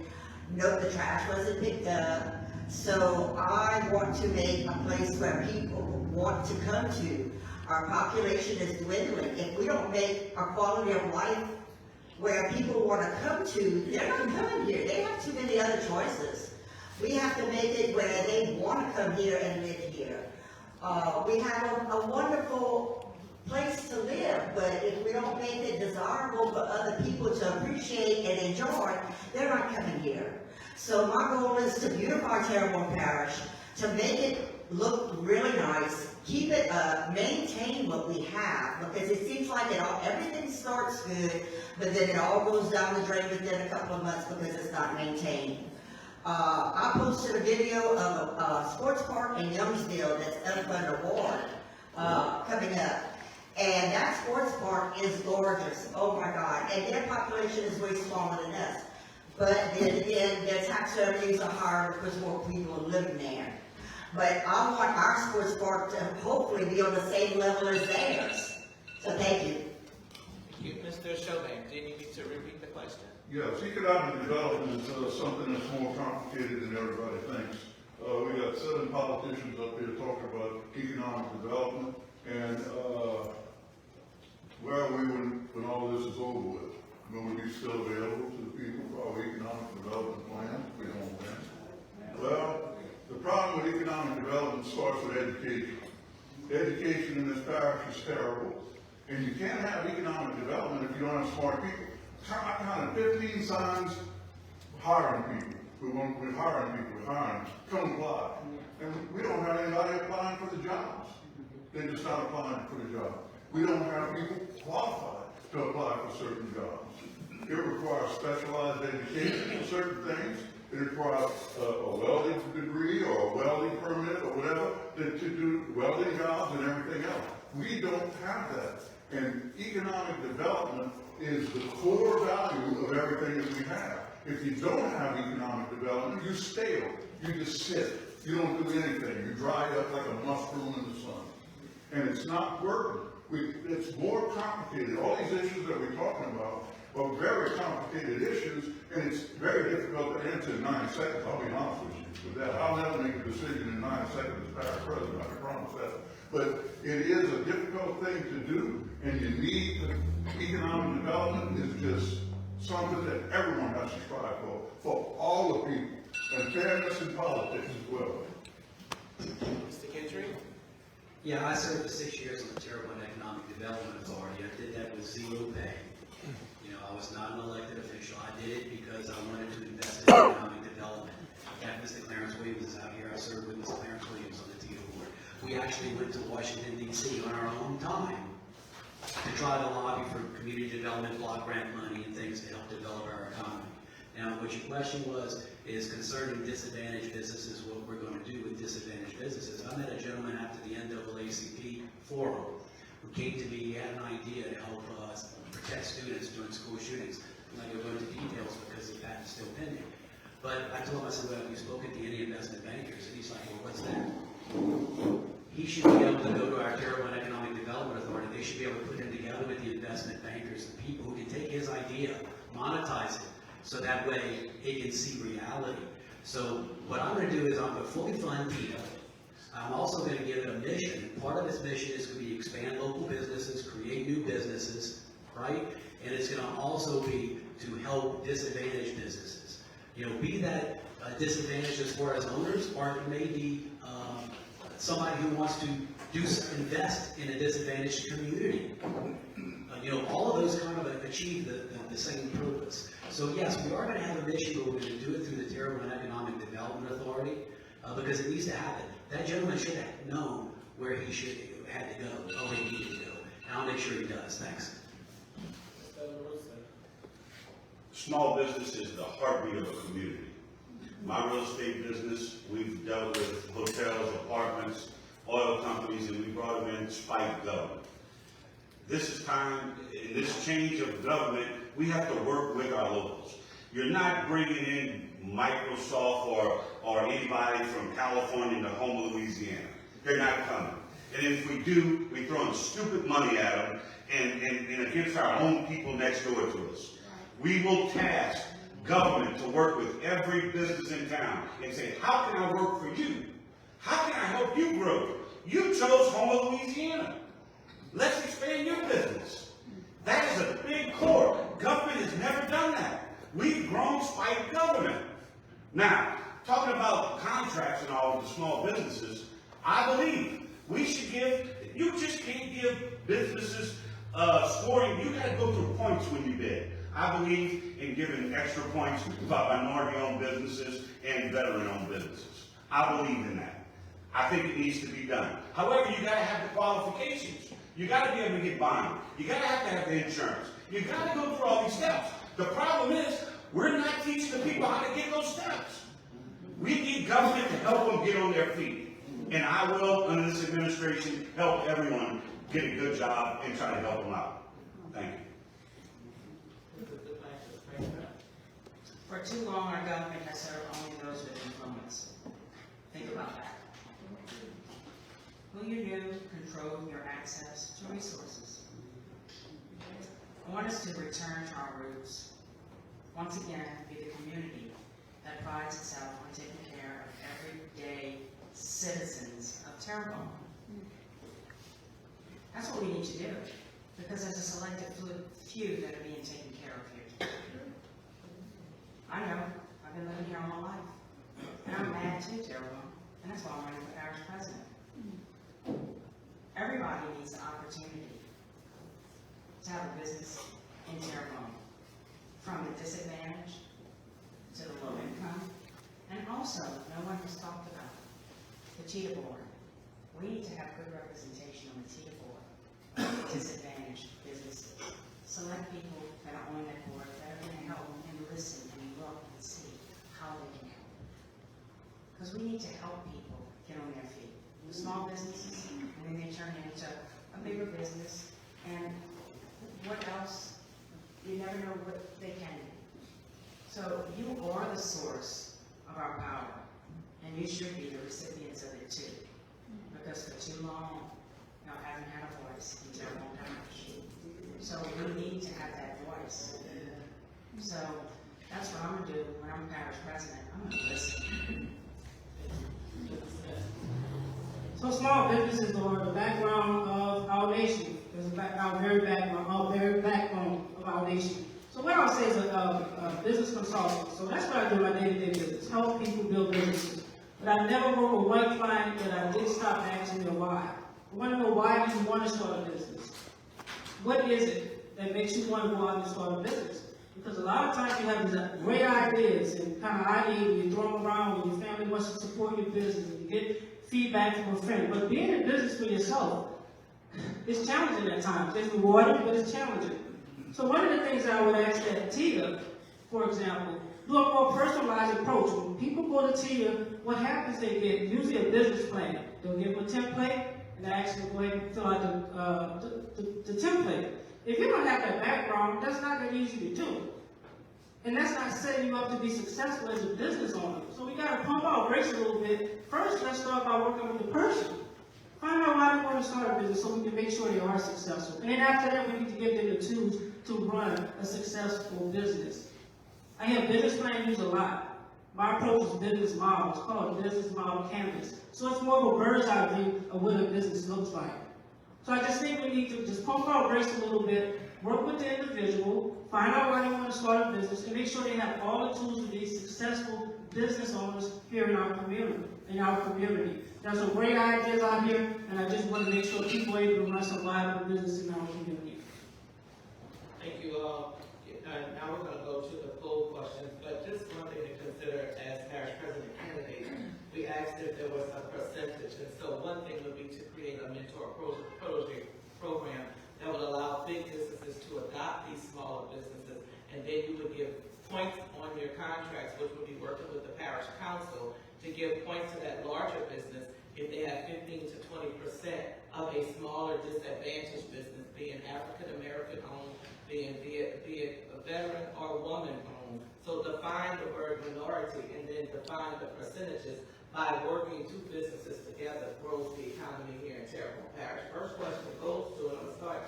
No, the trash wasn't picked up. So I want to make a place where people want to come to. Our population is dwindling. If we don't make our quality of life where people wanna come to, they're not coming here, they have too many other choices. We have to make it where they wanna come here and live here. We have a wonderful place to live, but if we don't make it desirable for other people to appreciate and enjoy, they're not coming here. So my goal is to beautify Terrebonne Parish, to make it look really nice, keep it up, maintain what we have, because it seems like everything starts good, but then it all goes down the drain within a couple of months because it's not maintained. I posted a video of a sports park in Youngsville that's up under water, coming up. And that sports park is gorgeous, oh my God, and their population is way smaller than us. But then again, their tax revenues are higher because more people are living there. But I want our sports park to hopefully be on the same level as theirs. So thank you. Thank you. Mr. Chauvin, do you need me to repeat the question? Yes, economic development is something that's more complicated than everybody thinks. We got 7 politicians up here talking about economic development, and where are we when all this is over with? Will we be still available to the people for our economic development plan? We don't think. Well, the problem with economic development starts with education. Education in this parish is terrible, and you can't have economic development if you don't have smart people. I counted 15 signs hiring people. We're hiring people, we're hiring, come apply. And we don't have anybody applying for the jobs. They're just not applying for the job. We don't have people qualified to apply for certain jobs. It requires specialized education for certain things. It requires a welding degree or a welding permit or whatever to do welding jobs and everything else. We don't have that. And economic development is the core value of everything that we have. If you don't have economic development, you stale. You just sit. You don't do anything. You dry up like a mushroom in the sun. And it's not working. It's more complicated. All these issues that we're talking about are very complicated issues, and it's very difficult to answer in 9 seconds. I'll be honest with that. I'll never make a decision in 9 seconds as parish president, I can promise that. But it is a difficult thing to do, and you need economic development is just something that everyone has to strive for all the people, and fairness in politics as well. Mr. Gentry? Yeah, I served for 6 years on the Terrebonne Economic Development Authority. I did that with zero pay. You know, I was not an elected official. I did it because I wanted to invest in economic development. In fact, Mr. Clarence Williams is out here. I served with Mr. Clarence Williams on the TIA board. We actually went to Washington, D.C. on our own time to try to lobby for community development, block grant money, and things to help develop our economy. Now, what your question is concerning disadvantaged businesses, what we're going to do with disadvantaged businesses. I met a gentleman after the NAACP forum who came to me. He had an idea to help protect students during school shootings. I'm not going to go into details because the patent's still pending. But I told him, I said, well, have you spoken to any investment bankers? And he's like, well, what's that? He should be able to go to our Terrebonne Economic Development Authority. They should be able to put him together with the investment bankers and people who can take his idea, monetize it, so that way it can see reality. So what I'm going to do is I'm going to fully fund TIA. I'm also going to give it a mission. Part of its mission is going to be expand local businesses, create new businesses, right? And it's going to also be to help disadvantaged businesses. You know, be that disadvantaged as far as owners, or it may be somebody who wants to invest in a disadvantaged community. You know, all of those kind of achieve the same purpose. So yes, we are going to have a mission, but we're going to do it through the Terrebonne Economic Development Authority because it needs to happen. That gentleman should have known where he had to go, or he needed to go. And I'll make sure he does. Thanks. Small business is the heartbeat of a community. My real estate business, we've dealt with hotels, apartments, oil companies, and we brought them in despite government. This is time, in this change of government, we have to work with our locals. You're not bringing in Microsoft or anybody from California to home Louisiana. They're not coming. And if we do, we throw stupid money at them and against our own people next door to us. We will task government to work with every business in town and say, how can I work for you? How can I help you grow? You chose home Louisiana. Let's expand your business. That is a big core. Government is Now, talking about contracts and all of the small businesses, I believe we should give, you just can't give businesses scoring, you gotta go through points when you bid. I believe in giving extra points about minority-owned businesses and veteran-owned businesses. I believe in that. I think it needs to be done. However, you gotta have the qualifications. You gotta be able to get bonded. You gotta have the insurance. You gotta go through all these steps. The problem is, we're not teaching the people how to get those steps. We need government to help them get on their feet. And I will, under this administration, help everyone get a good job and try to help them out. Thank you. For too long, our government has served only those with influence. Think about that. Will you do control your access to resources? I want us to return to our roots. Once again, be the community that prides itself on taking care of everyday citizens of Terrebonne. That's what we need to do, because there's a selected few that are being taken care of here. I know, I've been living here all my life, and I'm mad too, Terrebonne, and that's why I'm running for parish president. Everybody needs the opportunity to have a business in Terrebonne, from the disadvantaged to the low income, and also, no one has talked about the TIA board. We need to have good representation on the TIA board, disadvantaged businesses. Select people that are on that board that are going to help and listen and look and see how they can help. Because we need to help people get on their feet. The small businesses, and then they turn into a bigger business, and what else? You never know what they can do. So you are the source of our power, and you should be the recipients of it too. Because for too long, you haven't had a voice in Terrebonne Parish. So we need to have that voice. So that's what I'm gonna do when I'm parish president. I'm gonna listen. So small businesses are the background of our nation. Our very backbone of our nation. So what I'll say is a business consultant. So that's what I do in my day-to-day business, help people build businesses. But I never work with one client that I did stop asking them why. I want to know, why do you want to start a business? What is it that makes you want to go out and start a business? Because a lot of times you have these great ideas and kind of ideas, you throw them around and your family wants to support your business and you get feedback from a friend. But being in business for yourself, it's challenging at times. It's rewarding, but it's challenging. So one of the things I would ask that TIA, for example, do a more personalized approach. When people go to TIA, what happens, they get usually a business plan. They'll give them a template, and they actually go ahead and fill out the template. If you don't have that background, that's not that easy to do. And that's not setting you up to be successful as a business owner. So we got to pump our brakes a little bit. First, let's start by working with the person. Find out why they want to start a business so we can make sure they are successful. And then after that, we need to give them the tools to run a successful business. I have business plan used a lot. My approach is business model. It's called business model canvas. So it's more of a bird's eye view of what a business looks like. So I just think we need to just pump our brakes a little bit, work with the individual, find out why they want to start a business, and make sure they have all the tools to be successful business owners here in our community. There's some great ideas out here, and I just want to make sure people are able to run some viable business in our community. Thank you all. Now we're going to go to the poll questions, but just one thing to consider as parish president candidate, we asked if there was a percentage, and so one thing would be to create a mentor program that would allow big businesses to adopt these smaller businesses, and then you would give points on your contracts, which would be working with the parish council to give points to that larger business if they have 15 to 20% of a smaller disadvantaged business, being African American owned, be it a veteran or woman owned. So define the word minority and then define the percentages by working two businesses together grows the economy here in Terrebonne Parish. First question goes to, and I'm going to start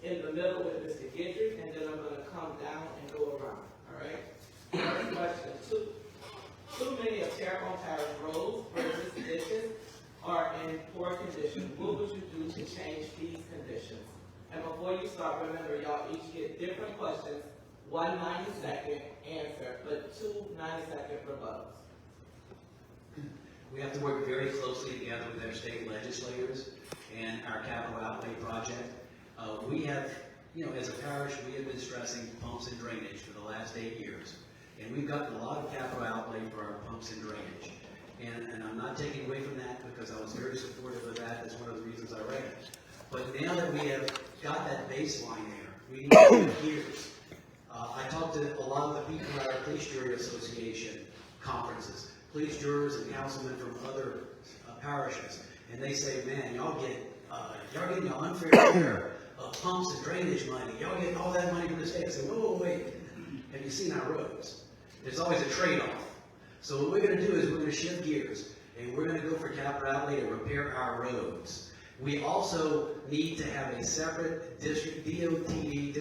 in the middle with Mr. Gidry, and then I'm going to come down and go around. All right? First question, too many of Terrebonne Parish roads, bridges, ditches are in poor condition. What would you do to change these conditions? And before you start, remember, y'all each get different questions, 1 90-second answer, but 2 90-second rebuttals. We have to work very closely together with our state legislators and our capital outlay project. We have, as a parish, we have been stressing pumps and drainage for the last 8 years. And we've gotten a lot of capital outlay for our pumps and drainage. And I'm not taking away from that because I was very supportive of that. That's one of the reasons I ran it. But now that we have got that baseline there, we need to shift gears. I talked to a lot of the people at our Police Jury Association conferences, police jurors and councilmen from other parishes, and they say, man, y'all getting an unfair share of pumps and drainage money. Y'all getting all that money from the state. I said, whoa, wait, have you seen our roads? There's always a trade-off. So what we're going to do is we're going to shift gears, and we're going to go for capital outlay to repair our roads. We also need to have a separate district, DOTD,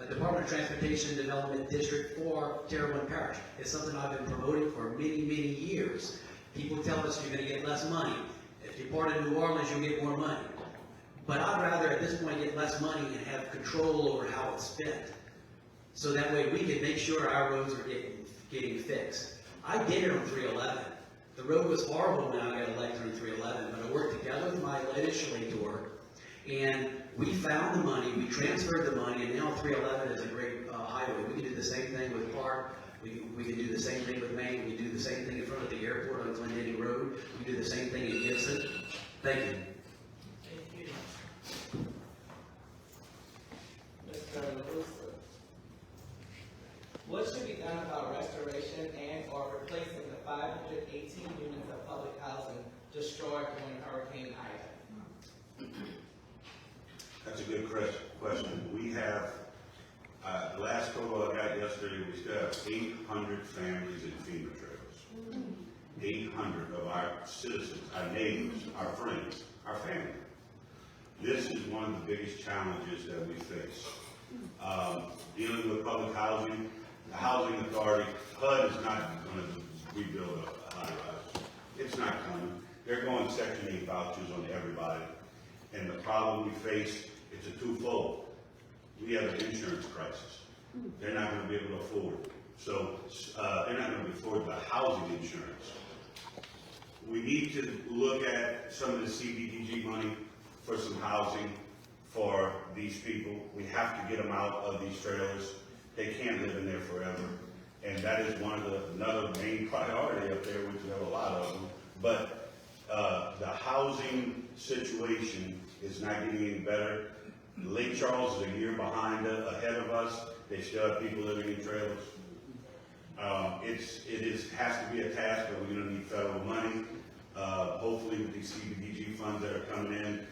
Department of Transportation and Development district for Terrebonne Parish. It's something I've been promoting for many, many years. People tell us you're going to get less money. If you're part of New Orleans, you'll get more money. But I'd rather at this point get less money and have control over how it's spent. So that way we can make sure our roads are getting fixed. I did it on 311. The road was horrible when I got elected on 311, but I worked together with my legislator, and we found the money, we transferred the money, and now 311 is a great highway. We can do the same thing with Park, we can do the same thing with Maine, we do the same thing in front of the airport on Glendenning Road, we do the same thing in Gibson. Thank you. Mr. LaRusso. What should be done about restoration and or replacing the 518 units of public housing destroyed during Hurricane Ida? That's a good question. We have, the last total I got yesterday, we still have 800 families in FEMA trailers. 800 of our citizens, our neighbors, our friends, our family. This is one of the biggest challenges that we face. Dealing with public housing, the housing authority, HUD is not going to rebuild a high-rise. It's not coming. They're going Section 8 vouchers on everybody. And the problem we face, it's a twofold. We have an insurance crisis. They're not going to be able to afford it. So they're not going to afford the housing insurance. We need to look at some of the CDBG money for some housing for these people. We have to get them out of these trailers. They can't live in there forever. And that is another main priority up there, which we have a lot of them. But the housing situation is not getting any better. Lake Charles is a year ahead of us. They still have people living in trailers. It has to be a task, but we're going to need federal money. Hopefully with these CDBG funds that are coming in,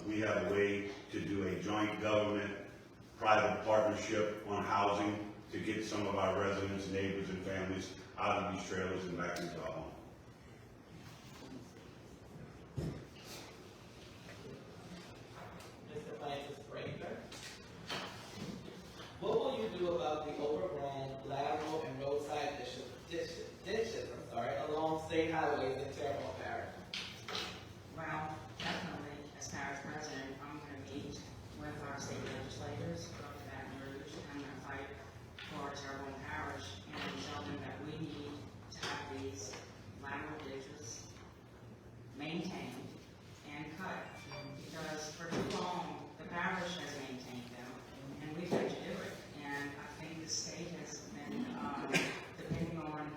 we have a way to do a joint government-private partnership on housing to get some of our residents, neighbors, and families out of these trailers and back into our home. Mr. Francis Breaker. What will you do about the overgrown lateral and roadside ditches along state highways in Terrebonne Parish? Well, definitely, as parish president, I'm going to meet with our state legislators, go to Baton Rouge, I'm going to fight for Terrebonne Parish and tell them that we need to have these lateral ditches maintained and cut. Because for too long, the parish has maintained them, and we've had to do it. And I think the state has been depending on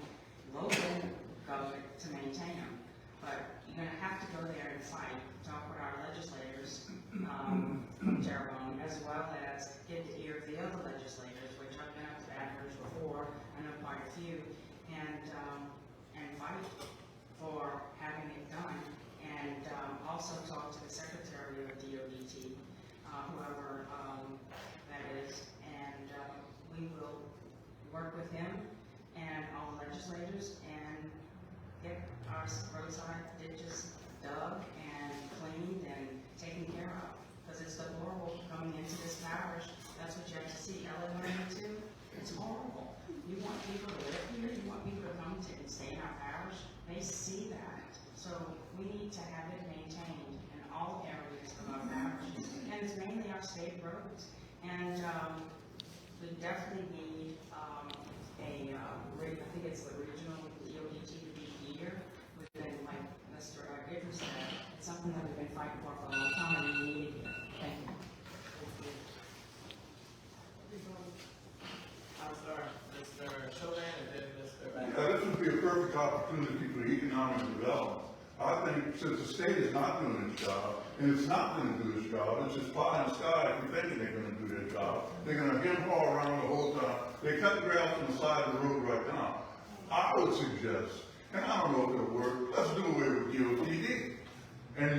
local government to maintain them. But you're going to have to go there and fight, talk with our legislators from Terrebonne, as well as get the ear of the other legislators, which I've been up to Baton Rouge before, I know quite a few, and fight for having it done. And also talk to the Secretary of DODT, whoever that is, and we will work with him and all the legislators and get our roadside ditches dug and cleaned and taken care of, because it's deplorable coming into this parish. That's what you have to see. LA 102, it's horrible. You want people to live here, you want people to come to and stay in our parish. They see that. So we need to have it maintained in all areas of our parish, and it's mainly our state roads. And we definitely need I think it's the regional DODT to be here with Mr. Gidry said, it's something that we've been fighting for a long time, and we need it here. Thank you. Mr. Chauvin and then Mr. Banks. Yeah, this would be a perfect opportunity for economic development. I think since the state is not doing its job, and it's not gonna do its job, it's just pie in the sky if you're thinking they're gonna do their job. They're gonna hem-haw around the whole time. They cut the grass on the side of the road right now. I would suggest, and I don't know if it'll work, let's do away with DOTD. And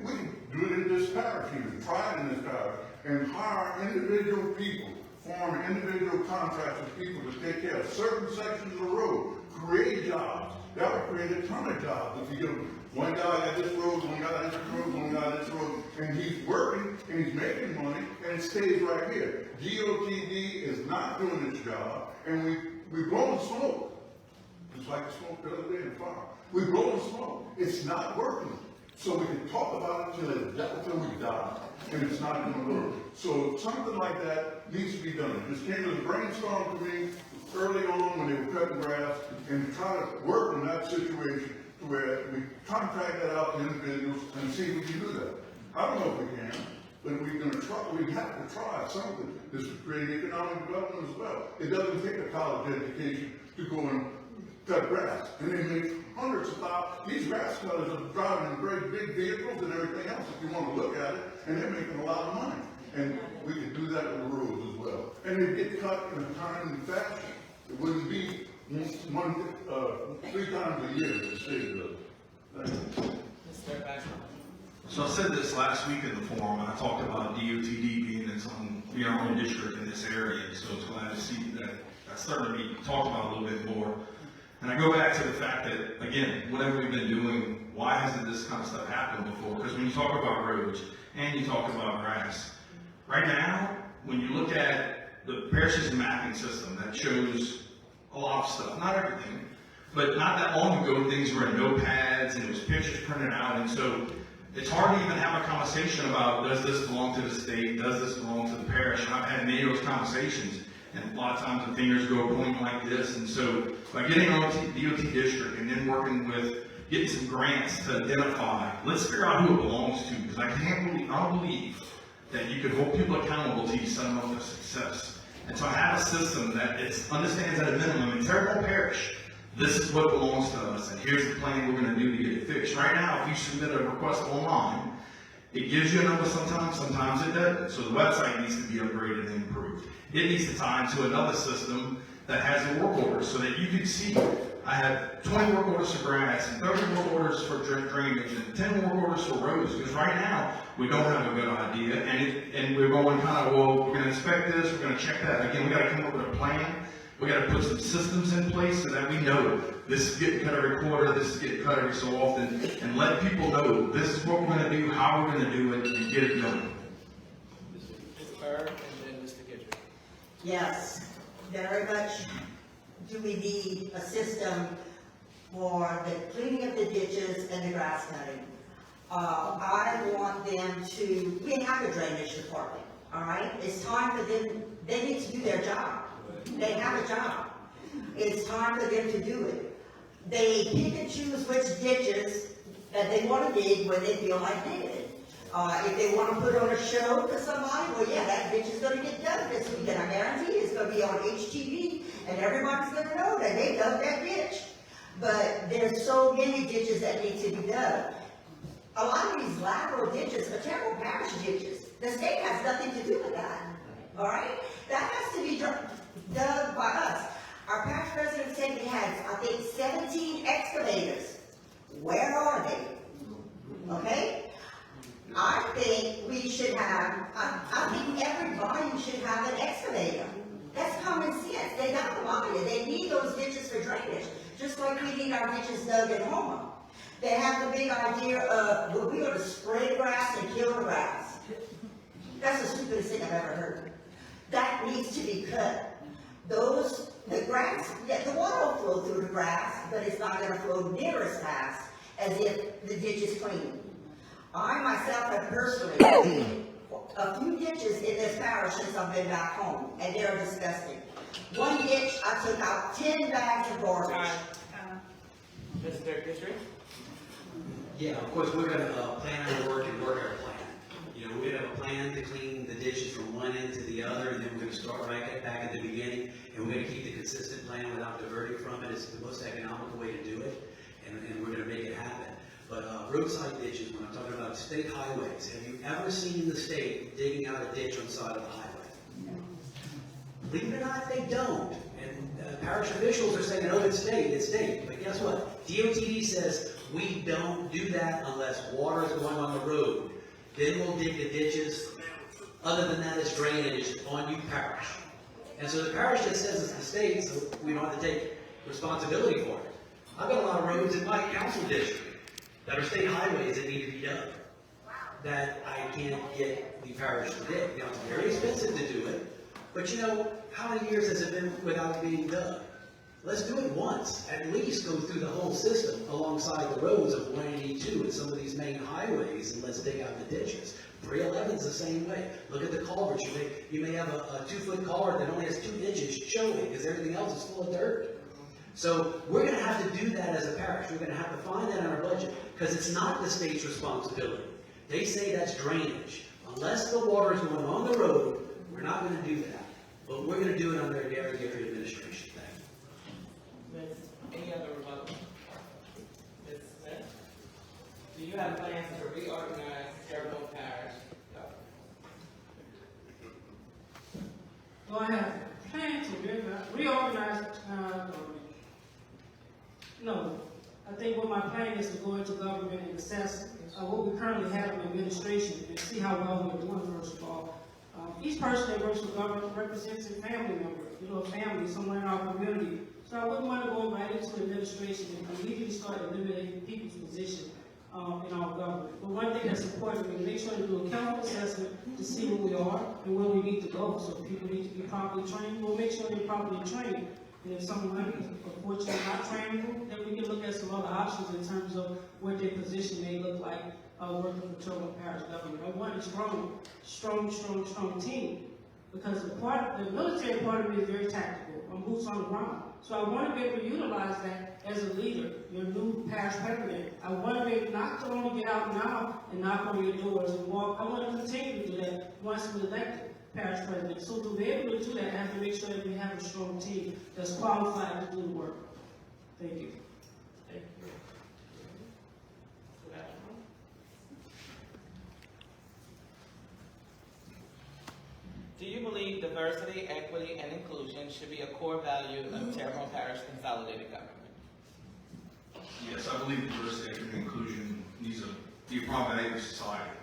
we can do it in this parish even, try it in this parish, and hire individual people, form individual contracts with people to take care of certain sections of the road, create jobs. That would create a ton of jobs if you give them one guy at this road, one guy at this road, one guy at this road, and he's working, and he's making money, and it stays right here. DOTD is not doing its job, and we're blowing smoke. Just like the smoke the other day in the farm. We're blowing smoke. It's not working. So we can talk about it until we die, and it's not going to work. So something like that needs to be done. It just came as a brainstorm to me early on when they were cutting grass, and try to work on that situation to where we contract that out to individuals and see if we can do that. I don't know if we can, but we're going to try. We have to try something. This would create economic development as well. It doesn't take a college education to go and cut grass, and they make hundreds of thousands. These grass cutters are driving in great big vehicles and everything else, if you want to look at it, and they're making a lot of money. And we could do that with the roads as well. And they get cut in a timely fashion. It wouldn't be 3 times a year that the state does. Mr. Banks. So I said this last week in the forum, and I talked about DOTD being its own, our own district in this area, so it's glad to see that that's starting to be talked about a little bit more. And I go back to the fact that, again, whatever we've been doing, why hasn't this kind of stuff happened before? Because when you talk about roads and you talk about grass, right now, when you look at the parish's mapping system that shows a lot of stuff, not everything, but not that long ago, things were in notepads and it was pictures printed out, and so it's hard to even have a conversation about, does this belong to the state, does this belong to the parish? And I've had many of those conversations, and a lot of times the fingers go pointing like this, and so by getting on DOT district and then working with, getting some grants to identify, let's figure out who it belongs to, because I don't believe that you could hold people accountable till you set them up for success. And so I have a system that understands at a minimum, in Terrebonne Parish, this is what belongs to us, and here's the plan we're going to do to get it fixed. Right now, if you submit a request online, it gives you a number sometimes it doesn't. So the website needs to be upgraded and improved. It needs to tie into another system that has the work orders so that you can see, I have 20 work orders for grass and 30 work orders for drainage and 10 work orders for roads. Because right now, we don't have a good idea, and we're going kind of, well, we're going to inspect this, we're going to check that. Again, we got to come up with a plan. We got to put some systems in place so that we know this is getting cut every quarter, this is getting cut every so often, and let people know this is what we're going to do, how we're going to do it, and get it done. Ms. Bird and then Mr. Gidry. Yes, very much do we need a system for the cleaning of the ditches and the grass cutting. I want them to, we have a drainage department, all right? It's time for them, they need to do their job. They have a job. It's time for them to do it. They pick and choose which ditches that they want to dig when they feel like digging it. If they want to put on a show for somebody, well, yeah, that ditch is going to get dug this weekend. I guarantee it's going to be on HTV, and everybody's going to know that they dug that ditch. But there's so many ditches that need to be dug. A lot of these lateral ditches are Terrebonne Parish ditches. The state has nothing to do with that. All right? That has to be dug by us. Our parish president said we had, I think, 17 excavators. Where are they? Okay? I think we should have, I think everybody should have an excavator. That's common sense. They got the money. They need those ditches for drainage, just like we need our ditches dug at home. They have the big idea of, well, we're going to spray grass and kill the grass. That's the stupidest thing I've ever heard. That needs to be cut. The grass, yeah, the water will flow through the grass, but it's not going to flow near as fast as if the ditch is clean. I myself have personally cleaned a few ditches in this parish since I've been back home, and they're disgusting. One ditch, I took out 10 bags of garbage. Mr. Gidry. Yeah, of course, we're gonna plan our work and work our plan. You know, we're gonna have a plan to clean the ditches from one end to the other, and then we're gonna start back at the beginning, and we're gonna keep the consistent plan without diverting from it. It's the most economical way to do it, and we're gonna make it happen. But roadside ditches, when I'm talking about state highways, have you ever seen the state digging out a ditch on the side of the highway? Believe it or not, they don't. And parish officials are saying, oh, it's state. But guess what? DOTD says, we don't do that unless water is going on the road. Then we'll dig the ditches. Other than that, it's drainage on you, parish. And so the parish just says it's the state, so we don't have to take responsibility for it. I've got a lot of roads in my council district that are state highways that need to be done, that I can't get the parish to dig. Now, it's very expensive to do it, but you know, how many years has it been without being done? Let's do it once, at least go through the whole system alongside the roads of 182 and some of these main highways, and let's dig out the ditches. 311 is the same way. Look at the culverts. You may have a 2-foot culvert that only has 2 inches showing because everything else is full of dirt. So we're going to have to do that as a parish. We're going to have to find that in our budget because it's not the state's responsibility. They say that's drainage. Unless the water is going on the road, we're not going to do that. But we're going to do it under a Gary administration. Thank you. Any other rebuttal? Ms. Smith? Do you have plans to reorganize Terrebonne Parish? Do I have plans to reorganize government? No. I think what my plan is to go into government and assess what we currently have in administration and see how well we're doing, first of all. Each person that works for government represents a family member, a family somewhere in our community. So I wouldn't want to go right into administration and immediately start eliminating people's position in our government. But one thing that's important, we make sure to do a chemical assessment to see where we are and where we need to go. So if people need to be properly trained, we'll make sure they're properly trained. And if someone is unfortunately not trainable, then we can look at some other options in terms of what their position may look like working for Terrebonne Parish government. I want a strong team because the military part of me is very tactical. I'm boots on the ground. So I want to be able to utilize that as a leader, your new parish president. I want to be able not to only get out now and knock on your doors and walk. I want to continue to do that once we're elected parish president. So to be able to do that, I have to make sure that we have a strong team that's qualified to do the work. Thank you. Thank you. Do you believe diversity, equity, and inclusion should be a core value of Terrebonne Parish Consolidated Government? Yes, I believe diversity, equity, and inclusion needs to be a prominent value of society,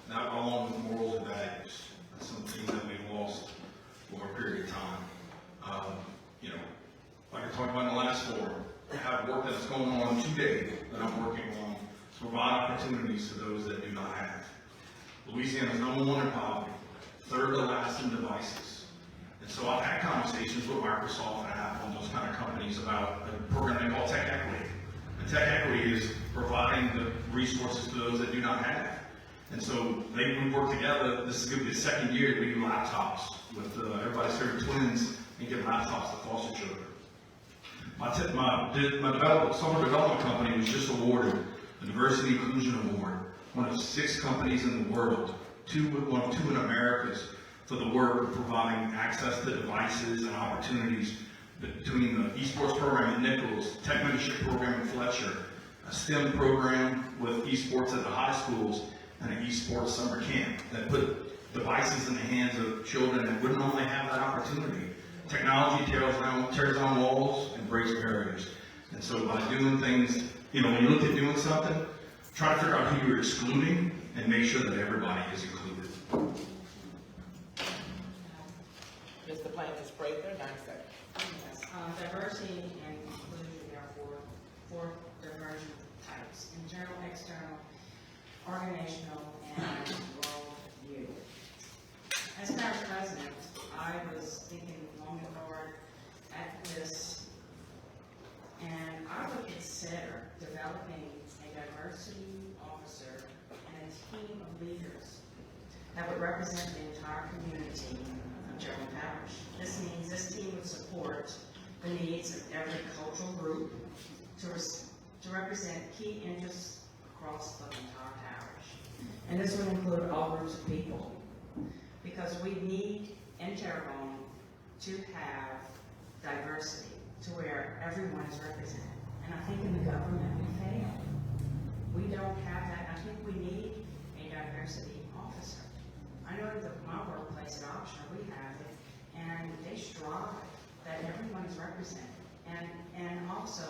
not along with morals and values. That's some things that we've lost over a period of time. Like I talked about in the last forum, I have work that's going on today that I'm working on to provide opportunities to those that do not have. Louisiana is #1 in poverty, 3rd to last in devices. And so I've had conversations with Microsoft and Apple and those kind of companies about a program they call Tech Equity. And Tech Equity is providing the resources to those that do not have. And so we work together. This is going to be the 2nd year we do laptops with everybody's favorite twins and give laptops to foster children. My software development company was just awarded the Diversity Inclusion Award, one of 6 companies in the world, one of 2 in Americas, for the work of providing access to devices and opportunities between the esports program at Nichols, tech mentorship program at Fletcher, a STEM program with esports at the high schools, and an esports summer camp that put devices in the hands of children that wouldn't normally have that opportunity. Technology tears down walls and breaks barriers. And so by doing things, when you look at doing something, try to figure out who you're excluding and make sure that everybody is included. Mr. Plaintiff's Prather, 9 seconds. Yes, diversity and inclusion, therefore, 4 diversion types: internal, external, organizational, and world view. As parish president, I was thinking long and hard at this, and I would consider developing a diversity officer and a team of leaders that would represent the entire community of Terrebonne Parish. This means this team would support the needs of every cultural group, to represent key interests across the entire parish. And this would include all groups of people. Because we need in Terrebonne to have diversity to where everyone is represented. And I think in the government we fail. We don't have that. I think we need a diversity officer. I know that my workplace at Oxford, we have it, and they strive that everyone is represented. And also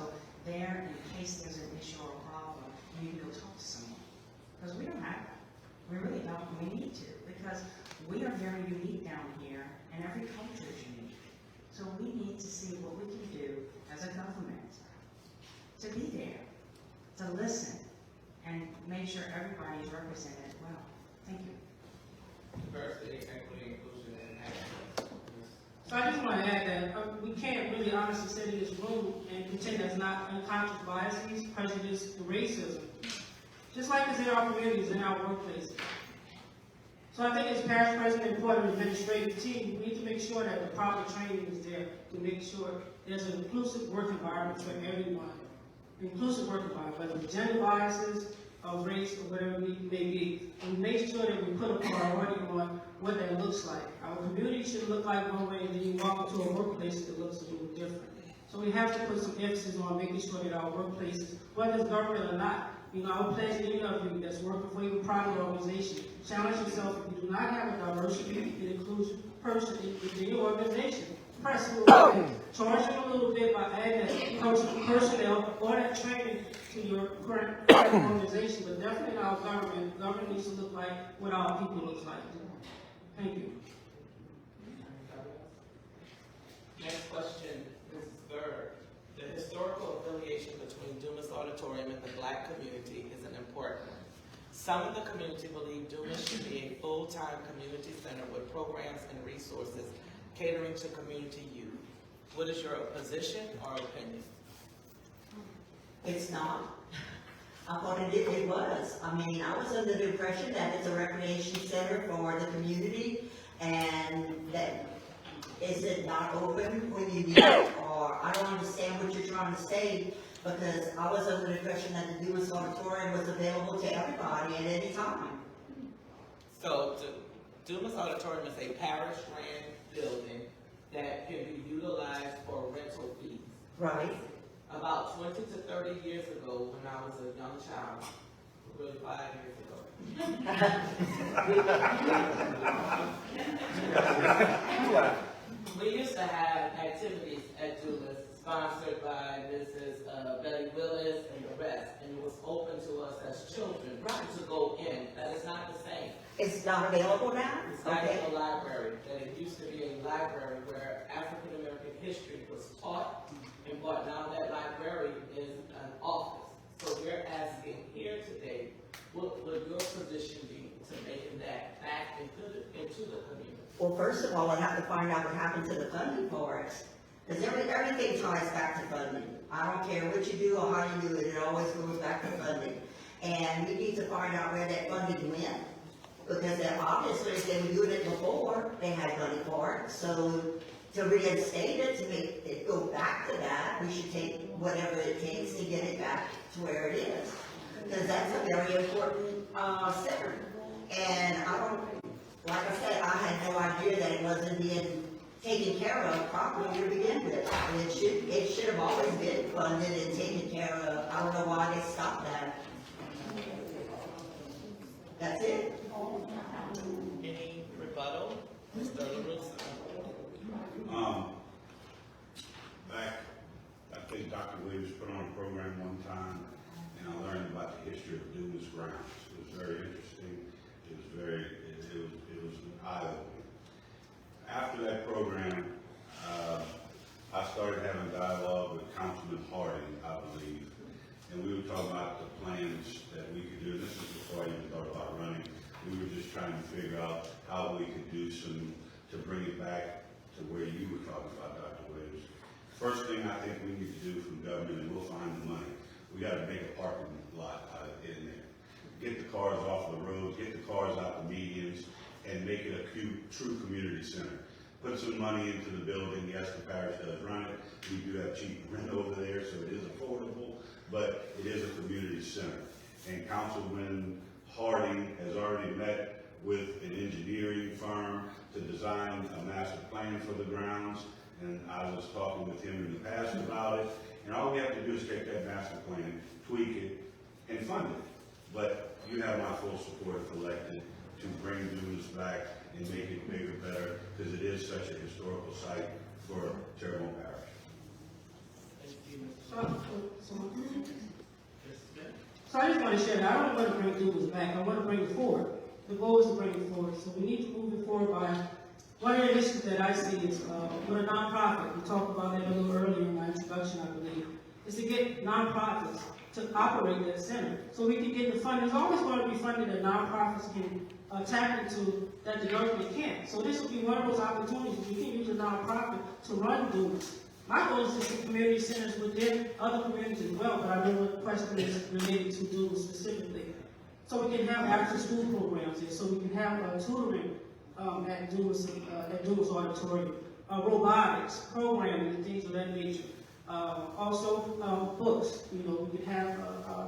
there, in case there's an issue or a problem, you can go talk to someone. Because we don't have that. We really don't. We need to, because we are very unique down here, and every culture is unique. So we need to see what we can do as a government to be there, to listen, and make sure everybody is represented well. Thank you. Diversity, equity, inclusion, and access. So I just want to add that we can't really honestly sit in this room and pretend there's not unconscious biases, prejudice, and racism. Just like it's in our communities, in our workplaces. So I think as parish president and part of the administrative team, we need to make sure that the proper training is there to make sure there's an inclusive work environment for everyone. An inclusive work environment, whether it's gender biases, of race, or whatever it may be. And make sure that we put a priority on what that looks like. Our community should look like one way, and then you walk into a workplace that looks a little different. So we have to put some emphasis on making sure that our workplaces, whether it's government or not, you know, I would pledge any of you that's working for your private organization, challenge yourself if you do not have a diversity and inclusion person within your organization. Press a little bit, charge them a little bit by adding that personnel or that training to your current organization, but definitely in our government, government needs to look like what our people looks like. Thank you. Next question, Mrs. Bird. The historical affiliation between Dumas Auditorium and the Black community is an important one. Some in the community believe Dumas should be a full-time community center with programs and resources catering to community youth. What is your position or opinion? It's not. I thought it was. I mean, I was under the impression that it's a recreation center for the community, and that is it not open when you need it, or I don't understand what you're trying to say, because I was under the impression that the Dumas Auditorium was available to everybody at any time. So, Dumas Auditorium is a parish-ran building that can be utilized for rental fees. Right. About 20 to 30 years ago, when I was a young child, really 5 years ago, we used to have activities at Dumas sponsored by Mrs. Betty Willis and the rest, and it was open to us as children to go in. That is not the same. It's not available now? It's not in a library. That it used to be a library where African American history was taught, and what now that library is an office. So we're asking here today, what would your position be to making that back into the community? Well, first of all, I have to find out what happened to the funding for it. Because everything ties back to funding. I don't care what you do or how you do it, it always goes back to funding. And we need to find out where that funding went. Because obviously, if they were doing it before, they had money for it. So to reinstate it, to make it go back to that, we should take whatever it takes to get it back to where it is. Because that's a very important center. And I don't, like I said, I had no idea that it wasn't being taken care of properly to begin with. It should have always been funded and taken care of. I don't know why they stopped that. That's it. Any rebuttal? Mr. LaRusso? Back, I think Dr. Williams put on a program one time, and I learned about the history of Dumas grounds. It was very interesting. It was eye-opening. After that program, I started having dialogue with Councilman Harding, I believe, and we were talking about the plans that we could do. This is before I even thought about running. We were just trying to figure out how we could do to bring it back to where you were talking about, Dr. Williams. First thing I think we need to do from government, and we'll find the money, we got to make a parking lot out of in there. Get the cars off the roads, get the cars out the medians, and make it a true community center. Put some money into the building. Yes, the parish does run it. We do have cheap rent over there, so it is affordable, but it is a community center. And Councilman Hardy has already met with an engineering firm to design a master plan for the grounds. And I was talking with him in the past about it. And all we have to do is take that master plan, tweak it, and fund it. But you have my full support if elected to bring Dumas back and make it bigger, better, because it is such a historical site for Terrebonne Parish. So I just want to share that. I don't want to bring Dumas back. I want to bring it forward. The goal is to bring it forward. So we need to move it forward by, one of the initiatives that I see is with a nonprofit. We talked about that a little earlier in my introduction, I believe, is to get nonprofits to operate that center. So we can get the funding. There's always going to be funding that nonprofits can tap into that the government can't. So this will be one of those opportunities. We can use a nonprofit to run Dumas. My goal is to see community centers within other communities as well, but I know what the question is related to Dumas specifically. So we can have after school programs here, so we can have tutoring at Dumas Auditorium, robotics, programming, and things of that nature. Also, books. You know, we can have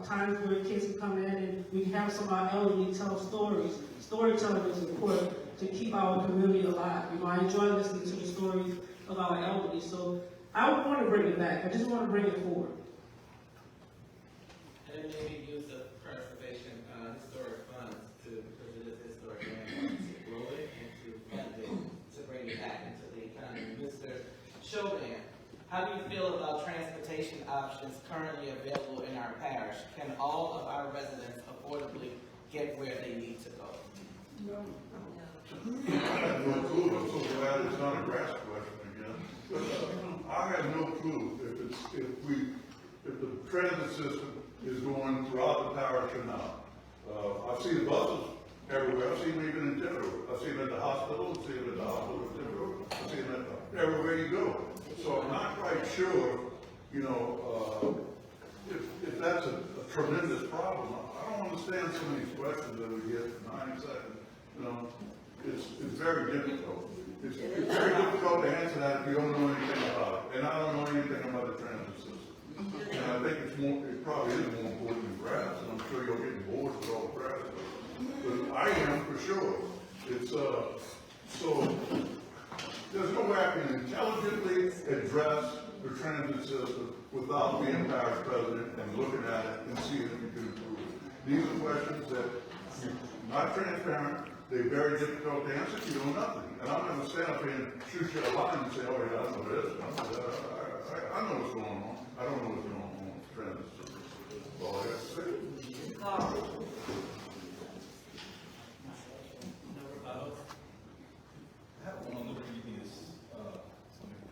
times where kids can come in and we can have some of our elderly tell stories. Storytelling is important to keep our community alive. You know, I enjoy listening to the stories of our elderly. So I would want to bring it back. I just want to bring it forward. And then maybe use the preservation historic funds to, because it is historic land, to grow it and to fund it, to bring it back into the economy. Mr. Chauvin, how do you feel about transportation options currently available in our parish? Can all of our residents affordably get where they need to go? I have no clue. I'm so glad it's not a grass question again. I have no clue if the transit system is going throughout the parish or not. I've seen buses everywhere. I've seen them even in Terrebonne. I've seen them at the hospital. I've seen them at the hospital in Terrebonne. I've seen them everywhere you go. So I'm not quite sure, you know, if that's a tremendous problem. I don't understand some of these questions that we get in 90 seconds. You know, it's very difficult. It's very difficult to answer that if you don't know anything about it. And I don't know anything about the transit system. And I think it probably is more important than grass, and I'm sure you're getting bored with all the grass. But I am for sure. It's, so, there's no way I can intelligently address the transit system without being parish president and looking at it and seeing if we can improve it. These are questions that are not transparent. They're very difficult to answer if you know nothing. And I'm going to stand up here and shoot you a line and say, oh yeah, I know this, I know that. I know what's going on. I don't know what's going on with the transit system. That's all I have to say. I have one on the previous,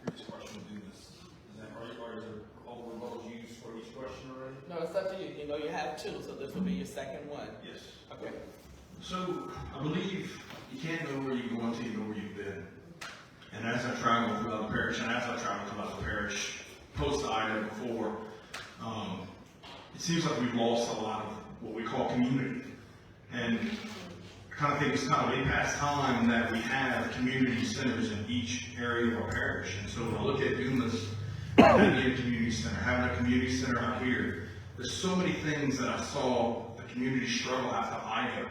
previous question to do this. Is that, are there all the rebuttals used for each question already? No, it's up to you. You know, you have two, so this will be your second one. Yes. Okay. So, I believe you can't know where you're going until you know where you've been. And as I travel throughout the parish, and as I travel throughout the parish, post the item before, it seems like we've lost a lot of what we call community. And I kind of think it's kind of way past time that we have community centers in each area of our parish. And so when I look at Dumas, having a community center, having a community center out here, there's so many things that I saw the community struggle after Ida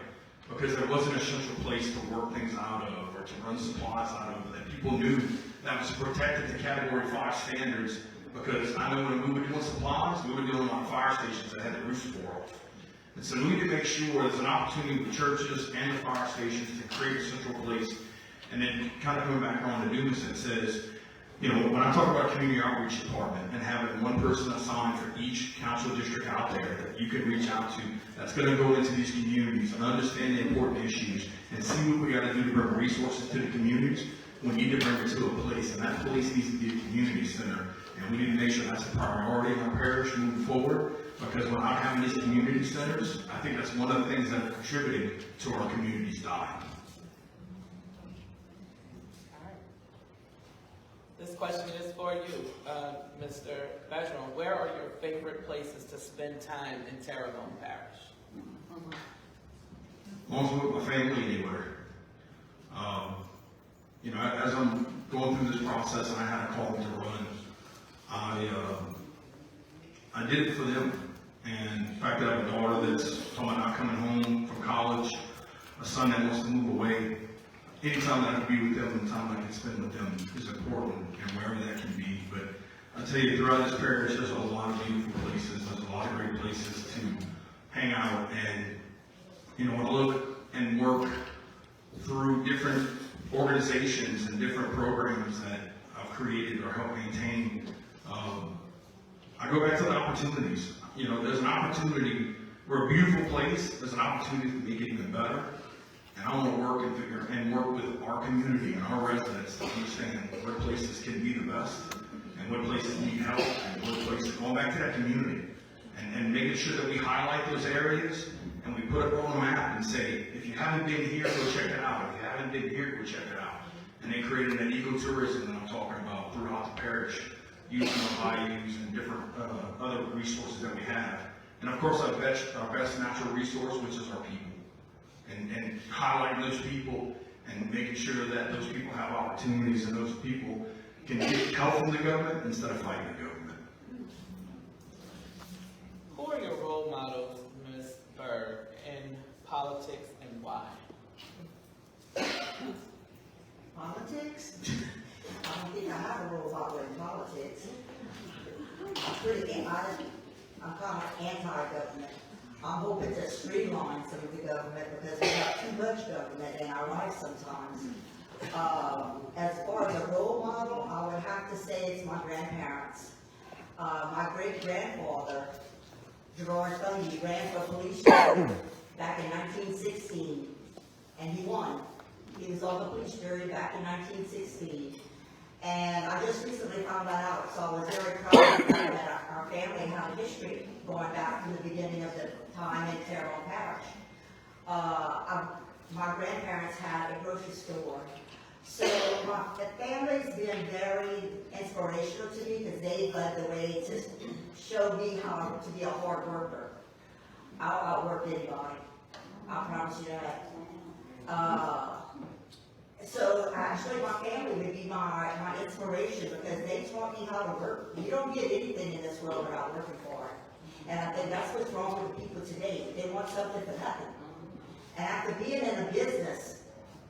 because there wasn't a central place to work things out of or to run supplies out of that people knew that was protected to Category 5 standards. Because I know when we were doing supplies, we were doing on fire stations that had the roofs tore off. And so we need to make sure there's an opportunity with churches and the fire stations to create a central place. And then kind of coming back around to Dumas, it says, you know, when I talk about community outreach department and having one person assigned for each council district out there that you can reach out to, that's going to go into these communities and understand the important issues and see what we got to do to bring resources to the communities, we need to bring it to a place, and that place needs to be a community center. And we need to make sure that's a priority in our parish moving forward, because without having these community centers, I think that's one of the things that are contributing to our communities dying. This question is for you, Mr. Bergeron. Where are your favorite places to spend time in Terrebonne Parish? Also with my family anywhere. You know, as I'm going through this process and I had a call to run, I did it for them. And the fact that I have a daughter that's talking about not coming home from college, a son that wants to move away, anytime that I can be with them, the time I can spend with them is important, and wherever that can be. But I tell you, throughout this parish, there's a lot of beautiful places. There's a lot of great places to hang out, and when I look and work through different organizations and different programs that I've created or helped maintain, I go back to the opportunities. There's an opportunity. We're a beautiful place. There's an opportunity to make it even better. And I want to work and work with our community and our residents to understand what places can be the best and what places need help and what places, going back to that community and making sure that we highlight those areas and we put it on the map and say, if you haven't been here, go check it out. If you haven't been here, go check it out. And then creating that ecotourism that I'm talking about throughout the parish, using our bayous and different other resources that we have. And of course, our best natural resource, which is our people. And highlighting those people and making sure that those people have opportunities and those people can get help from the government instead of fighting the government. Who are your role models, Ms. Berg, in politics and why? Politics? I don't think I have a role model in politics. I'm kind of anti-government. I'm hoping to streamline some of the government because we have too much government in our life sometimes. As far as a role model, I would have to say it's my grandparents. My great-grandfather, Gerard Fleming, ran for police chief back in 1916, and he won. He was on the police jury back in 1916. And I just recently found that out, so I was very proud that our family had a history going back to the beginning of the time in Terrebonne Parish. My grandparents had a grocery store. So the family's been very inspirational to me because they led the way to show me how to be a hard worker. I'll outwork anybody. I promise you that. So actually my family would be my inspiration because they taught me how to work. You don't get anything in this world without working for it. And I think that's what's wrong with the people today. They want something for nothing. And after being in a business,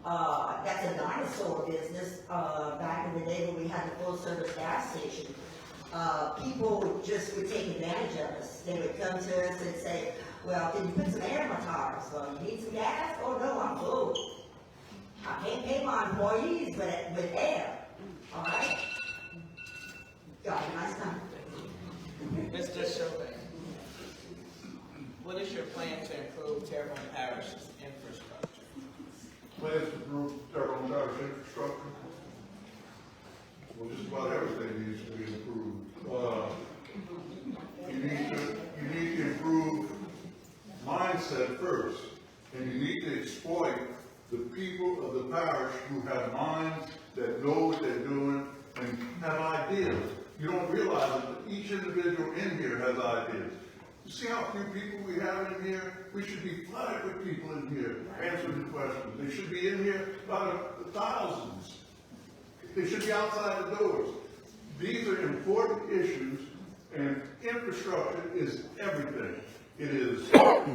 that's a dinosaur business, back in the day when we had the full service gas station, people just would take advantage of us. They would come to us and say, well, can you put some air in my tires? Well, you need some gas? Oh no, I'm full. I can't pay my employees with air, all right? Got a nice time. Mr. Chauvin, what is your plan to improve Terrebonne Parish's infrastructure? Plans to improve Terrebonne Parish infrastructure? Well, just about everything needs to be improved. You need to improve mindset first, and you need to exploit the people of the parish who have minds that know what they're doing and have ideas. You don't realize that each individual in here has ideas. You see how few people we have in here? We should be flooded with people in here answering the questions. They should be in here by the thousands. They should be outside the doors. These are important issues, and infrastructure is everything. It is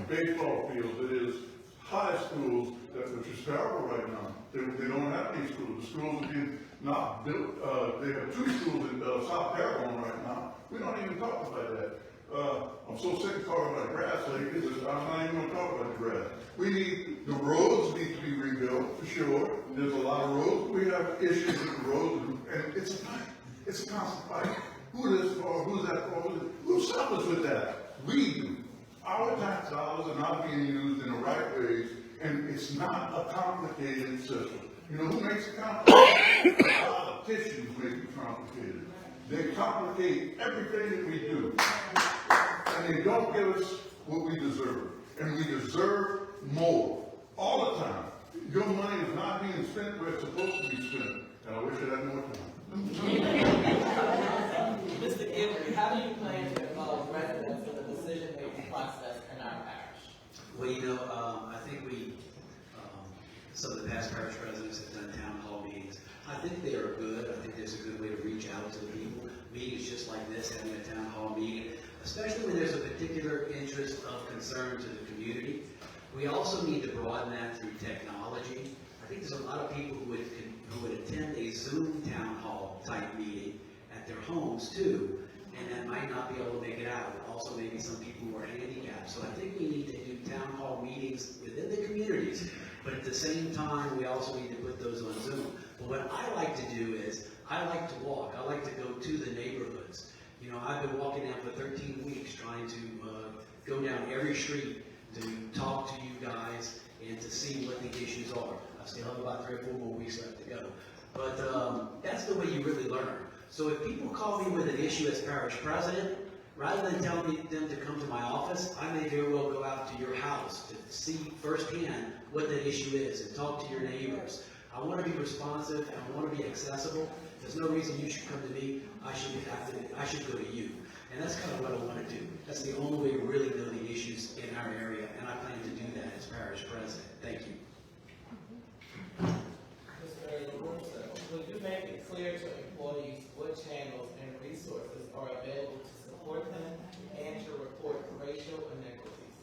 baseball fields, it is high schools, which is terrible right now. They don't have any schools. The schools are being not built. They have 2 schools in South Terrebonne right now. We don't even talk about that. I'm so sick of talking about grass lately, I'm not even going to talk about the grass. The roads need to be rebuilt, for sure. There's a lot of roads. We have issues with the roads, and it's a fight. It's a constant fight. Who this for? Who's that for? Who suffers with that? We do. Our tax dollars are not being used in the right ways, and it's not a complicated system. You know who makes it complicated? Politicians make it complicated. They complicate everything that we do, and they don't give us what we deserve. And we deserve more, all the time. Your money is not being spent where it's supposed to be spent, and I wish it had more time. Mr. Gilbert, how do you plan to involve residents in the decision-making process in our parish? Well, I think some of the past parish presidents have done town hall meetings. I think they are good. I think there's a good way to reach out to the people. Meetings just like this, having a town hall meeting, especially when there's a particular interest of concern to the community. We also need to broaden that through technology. I think there's a lot of people who would attend a Zoom town hall type meeting at their homes too, and that might not be able to make it out. Also, maybe some people who are handicapped. So I think we need to do town hall meetings within the communities, but at the same time, we also need to put those on Zoom. But what I like to do is, I like to walk. I like to go to the neighborhoods. You know, I've been walking now for 13 weeks trying to go down every street to talk to you guys and to see what the issues are. I still have about 3 or 4 more weeks left to go. But that's the way you really learn. So if people call me with an issue as parish president, rather than telling them to come to my office, I may very well go out to your house to see firsthand what that issue is and talk to your neighbors. I want to be responsive and I want to be accessible. There's no reason you should come to me. I should go to you. And that's kind of what I want to do. That's the only way to really know the issues in our area, and I plan to do that as parish president. Thank you. Mr. LaRussa, would you make it clear to employees what channels and resources are available to support them and to report racial inequities?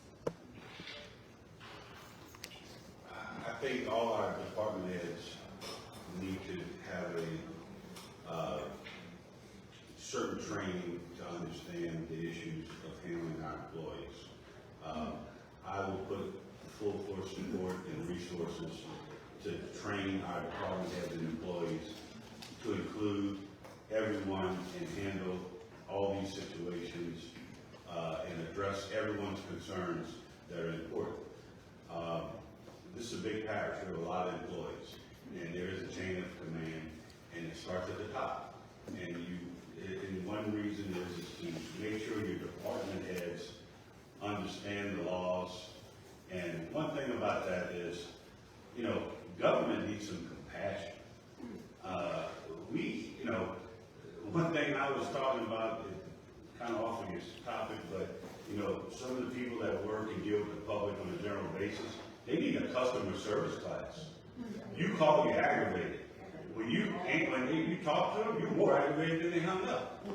I think all our department heads need to have a certain training to understand the issues of handling our employees. I will put full force support and resources to train our department heads and employees to include everyone and handle all these situations and address everyone's concerns that are important. This is a big parish. We have a lot of employees, and there is a chain of command, and it starts at the top. And one reason is to make sure your department heads understand the laws. And one thing about that is, you know, government needs some compassion. One thing I was talking about, kind of off of this topic, but, you know, some of the people that work and deal with the public on a general basis, they need a customer service class. You call, you're aggravated. When you talk to them, you're more aggravated than they hung up.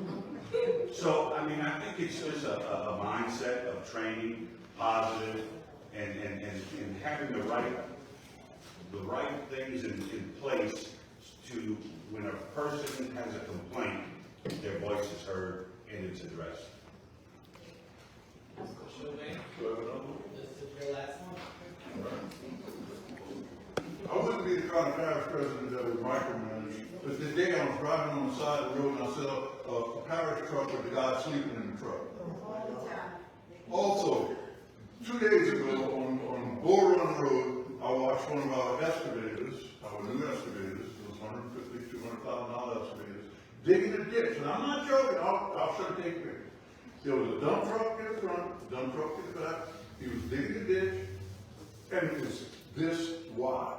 So, I mean, I think it's just a mindset of training, positive, and having the right things in place to, when a person has a complaint, their voice is heard and it's addressed. Mr. Schumann, this is your last one. I wouldn't be the kind of parish president that would micromanage, but the day I was driving on the side of the road and I saw a parish truck with the guy sleeping in the truck. Also, 2 days ago on Bull Run Road, I watched one of our excavators, our new excavators, those $150,000 to $200,000 excavators, digging a ditch. And I'm not joking, I'll show you take pictures. There was a dump truck in the front, a dump truck in the back. He was digging a ditch, and it was this wide.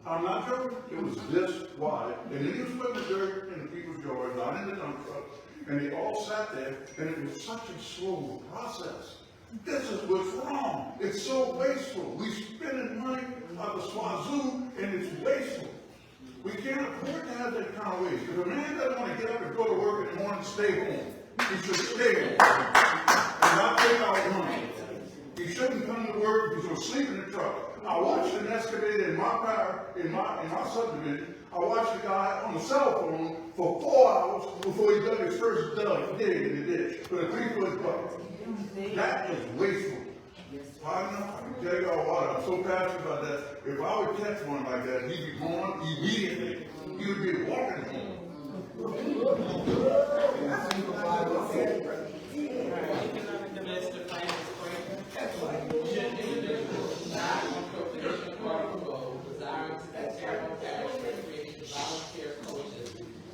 I'm not joking, it was this wide. And then he was putting the dirt in the people's yards, not in the dump truck. And they all sat there, and it was such a slow process. This is what's wrong. It's so wasteful. We spending money out the wazoo, and it's wasteful. We can't afford to have that kind of waste. If a man doesn't want to get up and go to work in the morning, stay home. He should stay home and not take out money. He shouldn't come to work if he's going to sleep in the truck. I watched an excavator in my subdivision. I watched the guy on the cell phone for 4 hours before he dug his first dig in the ditch with a 3-foot bucket. That is wasteful. I can tell y'all what, I'm so passionate about that. If I would catch one like that, he'd be gone immediately. He would be walking home. Mr. Francis Franklin, should individuals not on probation or parole desiring to be Terrebonne Parish recreation volunteer coaches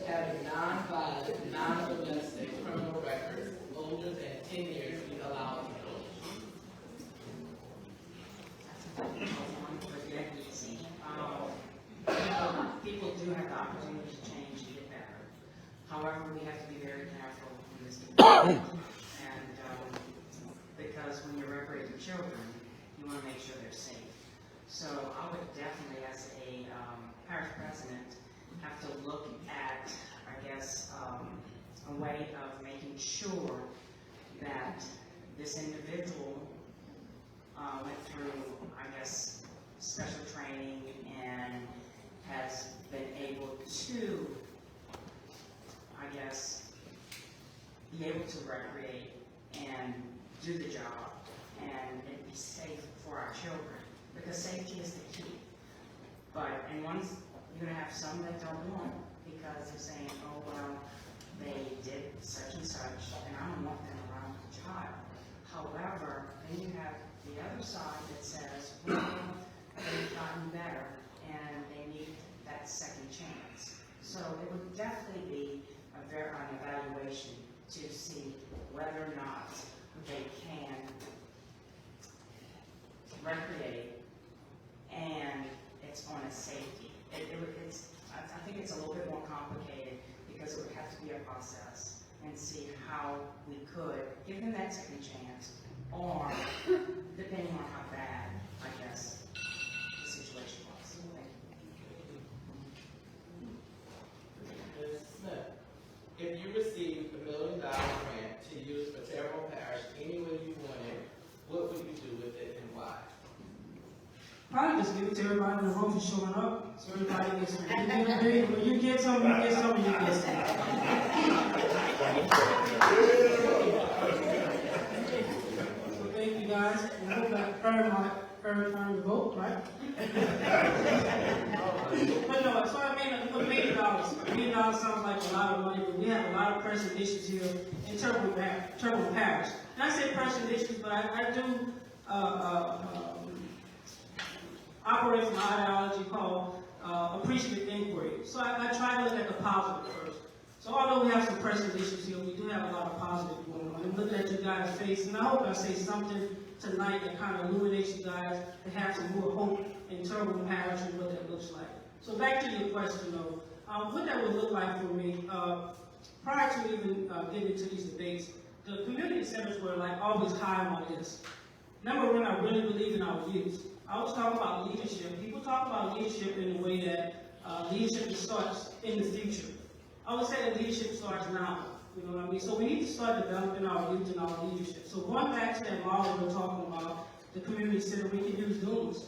having non-violent, non-domestic criminal records older than 10 years be allowed to coach? People do have the opportunity to change and get better. However, we have to be very careful in this department. And because when you're recreating children, you want to make sure they're safe. So I would definitely, as a parish president, have to look at, I guess, a way of making sure that this individual went through, I guess, special training and has been able to, I guess, be able to recreate and do the job and be safe for our children, because safety is the key. But, and once, you're gonna have some that don't want it because they're saying, oh, well, they did such and such, and I don't want them around the child. However, then you have the other side that says, well, they've gotten better and they need that second chance. So it would definitely be an evaluation to see whether or not they can recreate and it's on a safety. I think it's a little bit more complicated because it would have to be a process and see how we could give them that second chance, or depending on how bad, I guess, the situation was. Ms. Smith, if you received $1 million grant to use for Terrebonne Parish any way you wanted, what would you do with it and why? Probably just give it to everybody in the room for showing up, so everybody gets something. When you get something, you get something, you get something. So thank you guys, and I hope I earned my turn to vote, right? But no, so I mean, $1 million. $1 million sounds like a lot of money, but we have a lot of pressing issues here in Terrebonne Parish. And I say pressing issues, but I do operate from an ideology called appreciative inquiry. So I try to look at the positive first. So although we have some pressing issues here, we do have a lot of positive going on. I'm looking at you guys' face, and I hope I say something tonight that kind of illuminates you guys to have some more hope in Terrebonne Parish and what that looks like. So back to your question though, what that would look like for me, prior to even getting into these debates, the community centers were like always high on my list. Number one, I really believe in our youth. I was talking about leadership. People talk about leadership in the way that leadership starts in the future. I would say that leadership starts now. You know what I mean? So we need to start developing our youth and our leadership. So going back to that model we're talking about, the community center, we can use Dumas.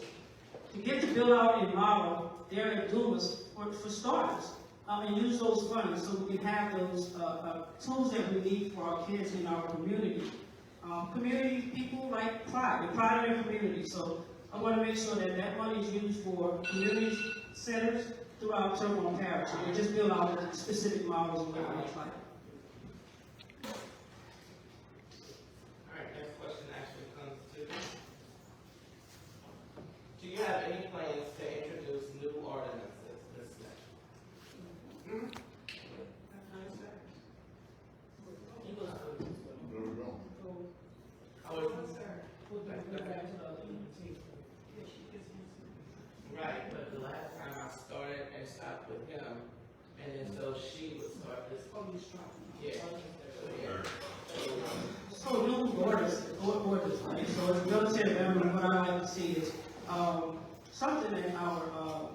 To get to build out a model there at Dumas for starters, and use those funds so we can have those tools that we need for our kids in our community. Community people like pride. They pride in their community. So I want to make sure that that money is used for community centers throughout Terrebonne Parish. And just build out specific models of what it looks like. All right, next question actually comes to, do you have any plans to introduce new ordinances, Ms. Smith? There we go. How is it? Right, but the last time I started and stopped with him, and then so she would start this. Oh, you stopped? Yeah. So new orders, right? So as a military veteran, what I like to see is something in our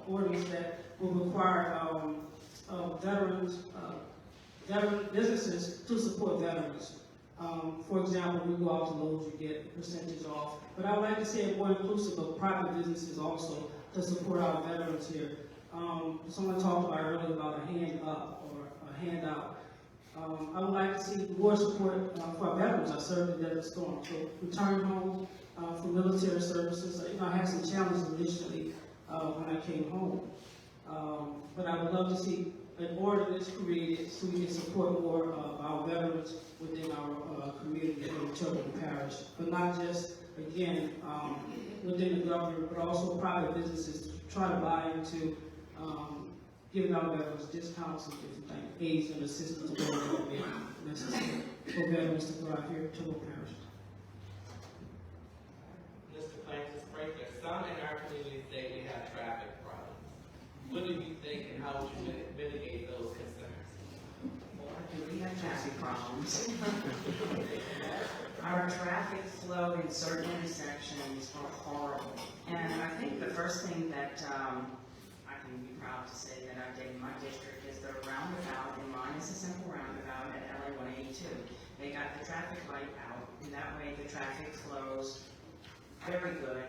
ordinance that will require veterans, veteran businesses to support veterans. For example, we go out to Lowe's, you get a percentage off. But I would like to see it more inclusive of private businesses also to support our veterans here. Someone talked about earlier about a hand up or a handout. I would like to see more support for our veterans. I served in Desert Storm, so return home for military services. You know, I had some challenges initially when I came home, but I would love to see an ordinance created so we can support more of our veterans within our community in Terrebonne Parish, but not just again within the government, but also private businesses to try to buy into giving our veterans discounts and different things, aids and assistance where they may be necessary for veterans to thrive here in Terrebonne Parish. Mr. Francis Spraker, some in our community say we have traffic problems. What do you think and how would you mitigate those concerns? We have traffic problems. Our traffic flow in certain intersections are horrible. And I think the first thing that I can be proud to say that I did in my district is the roundabout, and mine is a simple roundabout at LA 182. They got the traffic light out, and that way the traffic flows very good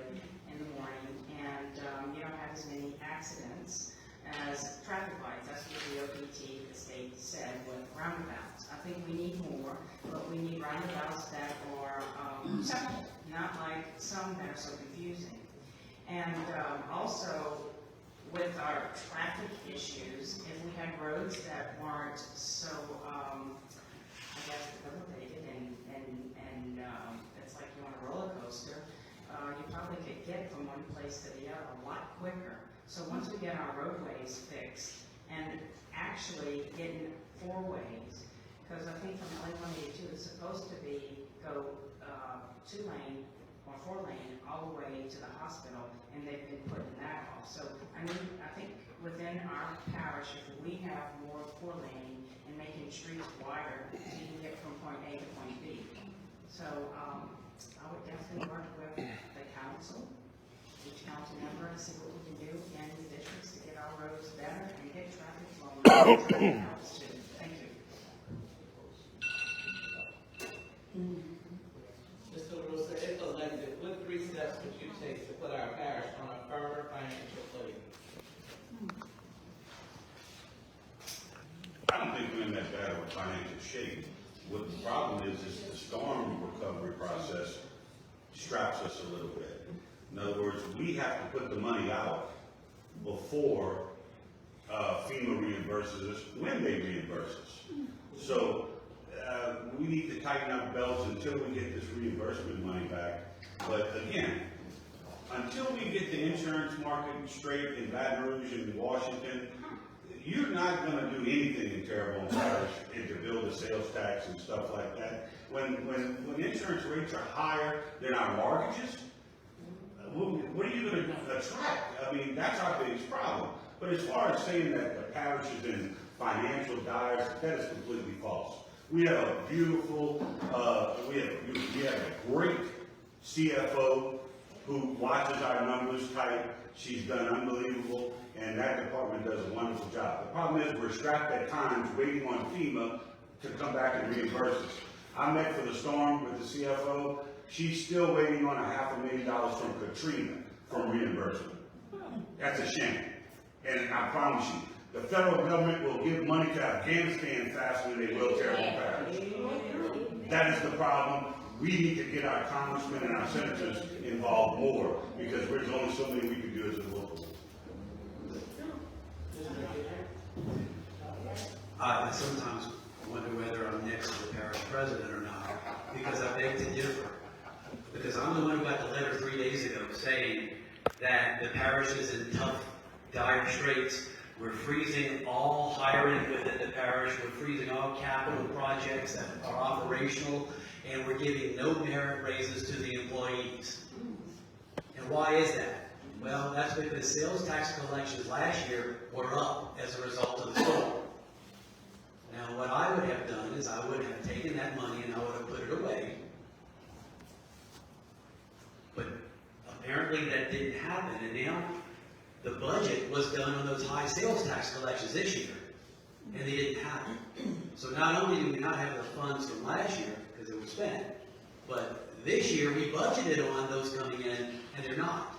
in the morning, and you don't have as many accidents as traffic lights. That's what the OPT, the state said with roundabouts. I think we need more, but we need roundabouts that are simple, not like some that are so confusing. And also, with our traffic issues, if we had roads that weren't so, I guess, debilitated and it's like you're on a roller coaster, you probably could get from one place to the other a lot quicker. So once we get our roadways fixed and actually getting 4 ways, because I think from LA 182 it's supposed to go 2-lane or 4-lane all the way to the hospital, and they've been putting that off. So I think within our parish, if we have more 4-lane and making streets wider, so you can get from point A to point B. So I would definitely work with the council, each council member, and see what we can do in the districts to get our roads better and get traffic flowing. Thank you. Mr. LaRussa, if elected, what 3 steps would you take to put our parish on a firmer financial footing? I don't think we're in that bad of a financial shape. What the problem is the storm recovery process straps us a little bit. In other words, we have to put the money out before FEMA reimburses us when they reimburse us. So we need to tighten our belts until we get this reimbursement money back. But again, until we get the insurance market straight in Baton Rouge and Washington, you're not going to do anything in Terrebonne Parish and to build a sales tax and stuff like that. When insurance rates are higher than our mortgages, what are you going to attract? I mean, that's our biggest problem. But as far as saying that the parish is in financial dire, that is completely false. We have a beautiful, we have a great CFO who watches our numbers tight. She's done unbelievable, and that department does a wonderful job. The problem is we're strapped at times waiting on FEMA to come back and reimburse us. I met for the storm with the CFO. She's still waiting on $500,000 from Katrina from reimbursement. That's a shame. And I promise you, the federal government will give money to Afghanistan faster than they will Terrebonne Parish. That is the problem. We need to get our congressmen and our senators involved more, because there's only so many we can do as a local. I sometimes wonder whether I'm next to the parish president or not, because I beg to differ. Because I'm the one who got the letter 3 days ago saying that the parish is in tough, dire straits. We're freezing all hiring within the parish. We're freezing all capital projects that are operational, and we're giving no merit raises to the employees. And why is that? Well, that's because sales tax collections last year were up as a result of the storm. Now, what I would have done is I would have taken that money and I would have put it away. But apparently that didn't happen, and now the budget was done on those high sales tax collections this year, and they didn't happen. So not only do we not have the funds from last year, because it was spent, but this year we budgeted on those coming in, and they're not.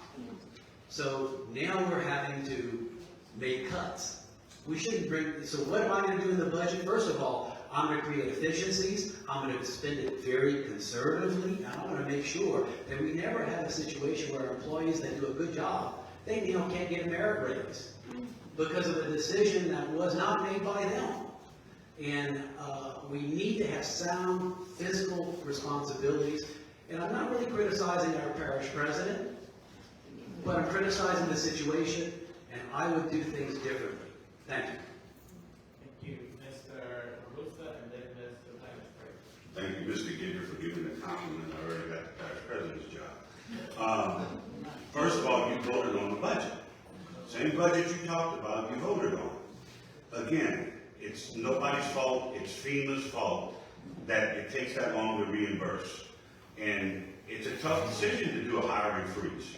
So now we're having to make cuts. We shouldn't so what am I going to do in the budget? First of all, I'm going to create efficiencies. I'm going to spend it very conservatively, and I want to make sure that we never have a situation where employees that do a good job, they can't get a merit raise because of a decision that was not made by them. And we need to have sound fiscal responsibilities. And I'm not really criticizing our parish president, but I'm criticizing the situation, and I would do things differently. Thank you. Thank you, Mr. LaRussa, and then Mr. Fleming. Thank you, Mr. Giger, for giving the compliment. I already got the parish president's job. First of all, you voted on the budget. Same budget you talked about, you voted on. Again, it's nobody's fault, it's FEMA's fault that it takes that long to reimburse. And it's a tough decision to do a hiring freeze.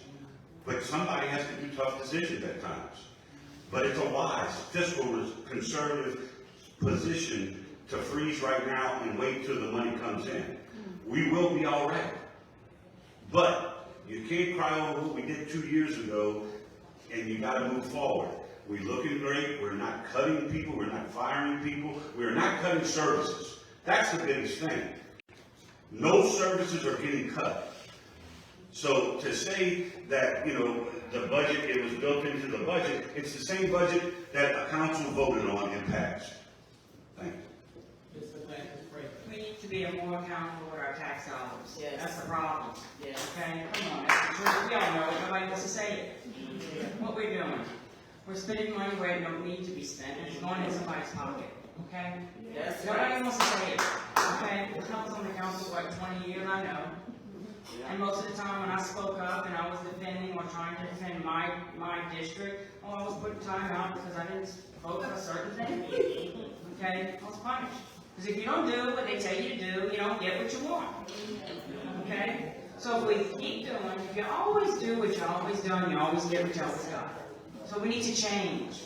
But somebody has to do tough decisions at times. But it's a wise, fiscal, conservative position to freeze right now and wait till the money comes in. We will be all right. But you can't cry over what we did 2 years ago, and you gotta move forward. We're looking great, we're not cutting people, we're not firing people, we're not cutting services. That's the biggest thing. No services are getting cut. So to say that, the budget, it was built into the budget, it's the same budget that a council voted on and passed. Thank you. Mr. Francis Fraser. We need to be more accountable with our tax dollars. Yes. That's the problem. Yes. Okay, come on, that's the truth. We all know it, nobody wants to say it. What we're doing, we're spending money where it don't need to be spent, and it's going in somebody's pocket, okay? Yes, Nobody wants to say it, okay? I was on the council for like 20 years, I know. And most of the time when I spoke up and I was defending or trying to defend my district, I was put time out because I didn't vote for a certain thing. Okay, I was punished. Because if you don't do what they tell you to do, you don't get what you want. Okay? So if we keep doing, if you always do what you always done, you always get what you always got. So we need to change.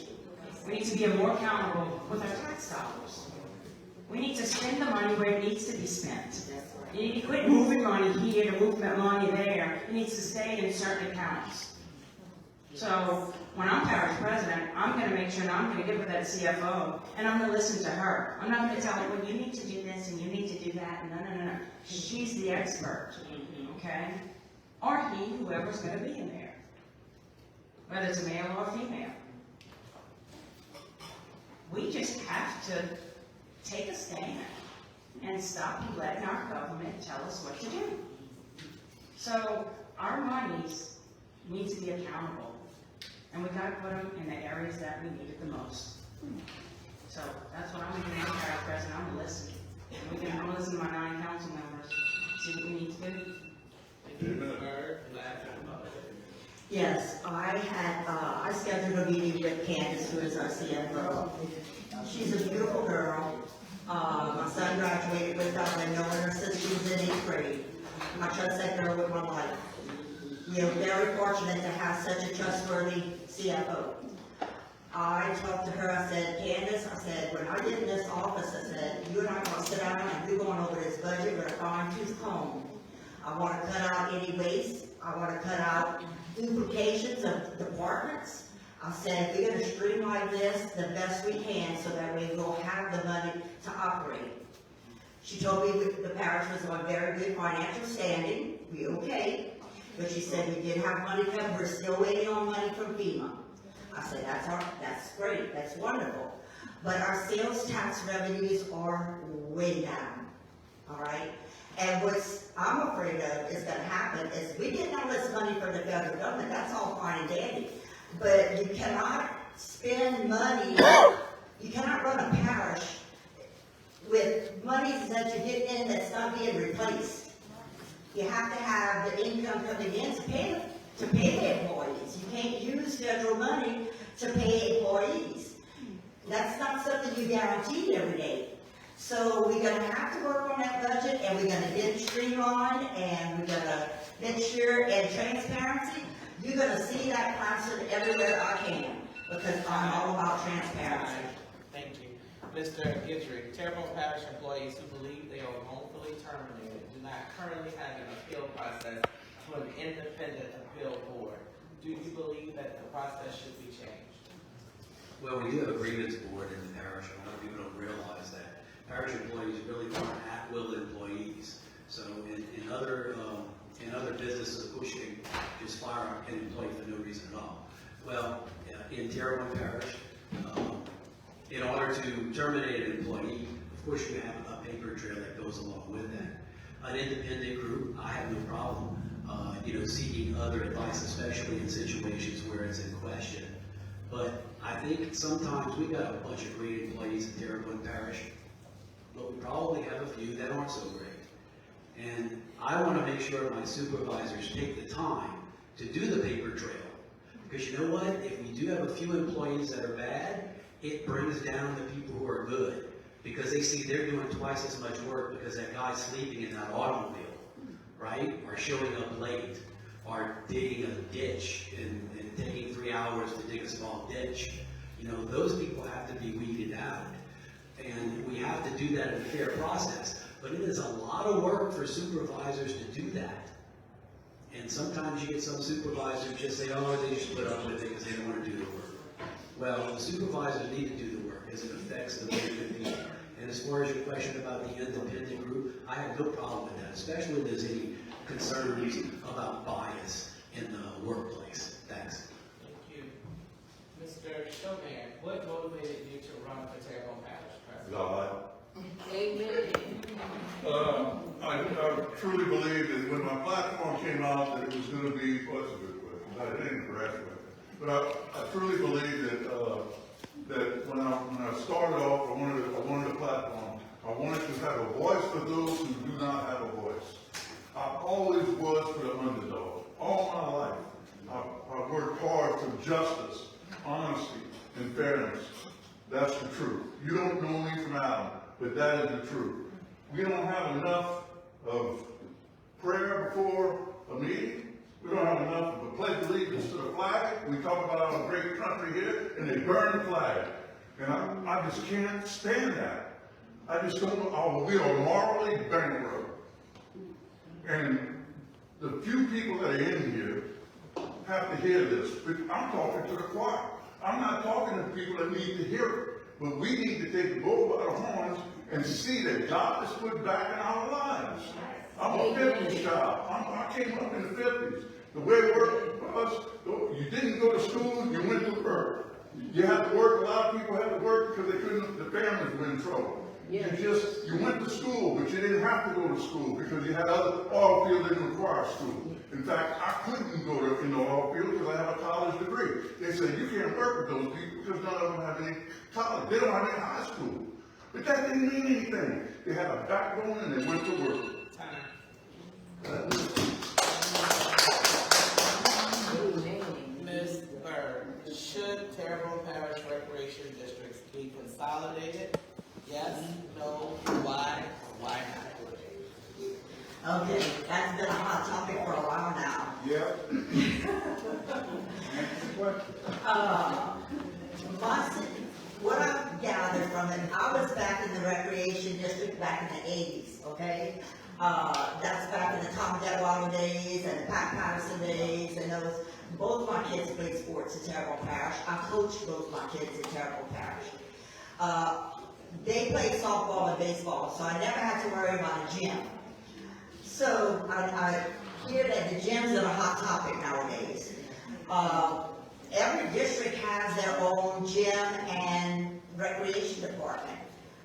We need to be more accountable with our tax dollars. We need to spend the money where it needs to be spent. You need to quit moving money here to move that money there. It needs to stay in certain accounts. So when I'm parish president, I'm going to make sure that I'm going to get with that CFO and I'm going to listen to her. I'm not going to tell her, well, you need to do this and you need to do that. No. She's the expert, okay? Or he, whoever's going to be in there, whether it's a male or a female. We just have to take a stand and stop letting our government tell us what to do. So our monies need to be accountable, and we got to put them in the areas that we need it the most. So that's what I'm going to do, Parish President. I'm going to listen. I'm going to listen to my 9 council members, see what we need to do. Yes, I scheduled a meeting with Candace, who is our CFO. She's a beautiful girl. My son graduated with her. I've known her since she was in 8th grade. I trust that girl with my life. We are very fortunate to have such a trustworthy CFO. I talked to her, I said, Candace, when I get in this office, I said, you and I are going to sit down and we're going over this budget with a fine-tooth comb. I want to cut out any waste. I want to cut out duplications of departments. I said, we're going to streamline this the best we can so that we will have the money to operate. She told me the parish was on very good financial standing. We okay. But she said we did have money coming. We're still waiting on money from FEMA. I said, that's great. That's wonderful. But our sales tax revenues are way down. All right? And what I'm afraid of is going to happen is we get all this money from the federal government. That's all fine and dandy. But you cannot spend money, you cannot run a parish with monies that you get in that's not being replaced. You have to have the income coming in to pay the employees. You can't use federal money to pay employees. That's not something you guarantee every day. So we're going to have to work on that budget, and we're going to get it streamlined, and we're going to make sure, and transparency, you're going to see that plastered everywhere I can, because I'm all about transparency. Thank you. Mr. Guidry, Terrebonne Parish employees who believe they are wrongfully terminated do not currently have an appeal process to an independent appeal board. Do you believe that the process should be changed? Well, we do have a grievance board in the parish, and a lot of people don't realize that. Parish employees really aren't at-will employees. So in other businesses, of course, you can just fire an employee for no reason at all. Well, in Terrebonne Parish, in order to terminate an employee, of course, you have a paper trail that goes along with that. An independent group, I have no problem, seeking other advice, especially in situations where it's in question. But I think sometimes we've got a bunch of great employees in Terrebonne Parish, but we probably have a few that aren't so great. And I want to make sure my supervisors take the time to do the paper trail. Because you know what? If we do have a few employees that are bad, it brings down the people who are good. Because they see they're doing twice as much work because that guy's sleeping in that automobile, right? Or showing up late, or digging a ditch and taking 3 hours to dig a small ditch. Those people have to be weeded out. And we have have to do that in a fair process, but it is a lot of work for supervisors to do that. And sometimes you get some supervisors just say, oh, they just put up with it because they don't want to do the work. Well, the supervisors need to do the work as it affects the benefit people. And as far as your question about the independent group, I have no problem with that, especially if there's any concerns about bias in the workplace. Thanks. Thank you. Mr. Showman, what motivated you to run for Terrebonne Parish President? God. Amen. I truly believe that when my platform came out, that it was gonna be, what's a good question? I didn't graduate. But I truly believe that when I started off, I wanted a platform. I wanted to have a voice for those who do not have a voice. I always was for the underdog, all my life. I worked hard for justice, honesty, and fairness. That's the truth. You don't know me from Adam, but that is the truth. We don't have enough of prayer before a meeting. We don't have enough of a pledge of allegiance to the flag. We talk about our great country here, and they burn the flag. And I just can't stand that. I just don't know. We are morally bankrupt. And the few people that are in here have to hear this. But I'm talking to the choir. I'm not talking to people that need to hear it. But we need to take the bull by the horns and see that God is put back in our lives. I'm a 50s child. I came up in the 50s. The way it worked for us, you didn't go to school, you went to work. You had to work, a lot of people had to work because they couldn't, the families were in trouble. You went to school, but you didn't have to go to school because you had other oil fields that didn't require school. In fact, I couldn't go to the oil field because I have a college degree. They said, you can't work with those people because none of them have any college. They don't have any high school. But that didn't mean anything. They had a backbone and they went to work. Ms. Bird, should Terrebonne Parish Recreation Districts be consolidated? Yes, no, why, or why not? Okay, that's been a hot topic for a while now. Yep. What I've gathered from it, I was back in the recreation district back in the 80s, okay? That's back in the Tom Detweiler days and the Pat Patterson days, and those, both my kids played sports in Terrebonne Parish. I coached both my kids in Terrebonne Parish. They played softball and baseball, so I never had to worry about a gym. So I hear that the gyms are a hot topic nowadays. Every district has their own gym and recreation department.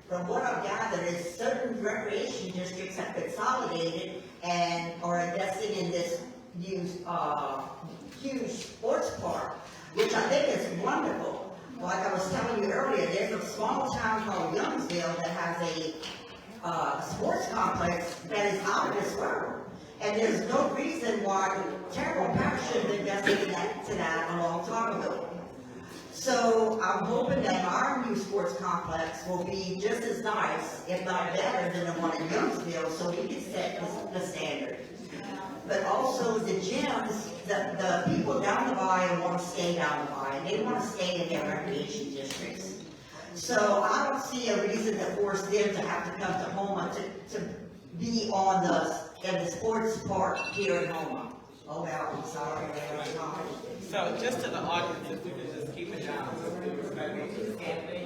From what I've gathered is certain recreation districts have consolidated and are investing in this huge sports park, which I think is wonderful. Like I was telling you earlier, there's a small town called Youngsville that has a sports complex that is out of this world. And there's no reason why Terrebonne Parish should have invested in that a long time ago. So I'm hoping that our new sports complex will be just as nice, if not better, than the one in Youngsville, so we can set the standard. But also the gyms, the people down the line want to stay down the line. They want to stay in their recreation districts. So I don't see a reason to force them to have to come to Houma to be on in the sports park here in Houma. Oh well, I'm sorry. So just to the audience, if we could just keep it down, so we respect each other.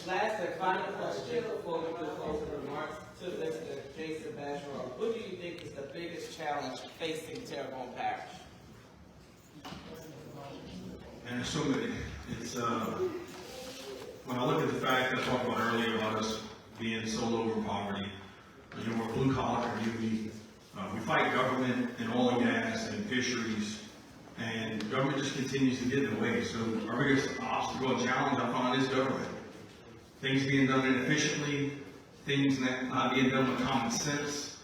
Last and final question before we do closing remarks to Mr. Jason Bashaw. What do you think is the biggest challenge facing Terrebonne Parish? And there's so many. It's, when I look at the fact that I talked about earlier about us being so low in poverty, you know, we're a blue collar community. We fight government and oil and gas and fisheries, and government just continues to get in the way. So our biggest obstacle and challenge I find is government. Things being done inefficiently, things not being done with common sense.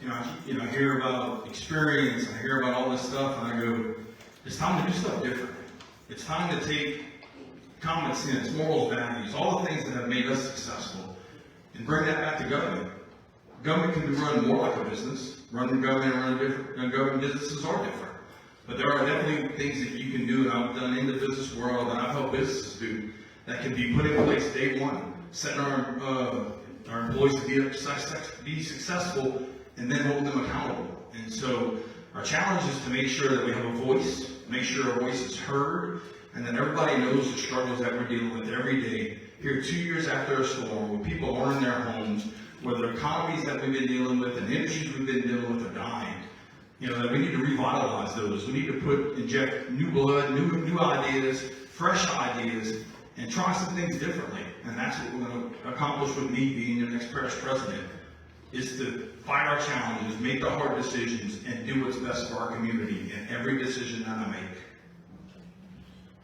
I hear about experience, I hear about all this stuff, and I go, it's time to do stuff different. It's time to take common sense, moral values, all the things that have made us successful, and bring that back to government. Government can be run more like a business. Running government and government businesses are different. But there are definitely things that you can do, and I've done in the business world, and I've helped businesses do, that can be put in place day one, setting our employees to be successful, and then hold them accountable. And so our challenge is to make sure that we have a voice, make sure our voice is heard, and that everybody knows the struggles that we're dealing with every day. Here 2 years after a storm, when people aren't in their homes, where the economies that we've been dealing with and industries we've been dealing with are dying, you know, that we need to revitalize those. We need to inject new blood, new ideas, fresh ideas, and try some things differently. And that's what we're going to accomplish with me being your next parish president, is to fight our challenges, make the hard decisions, and do what's best for our community in every decision that I make.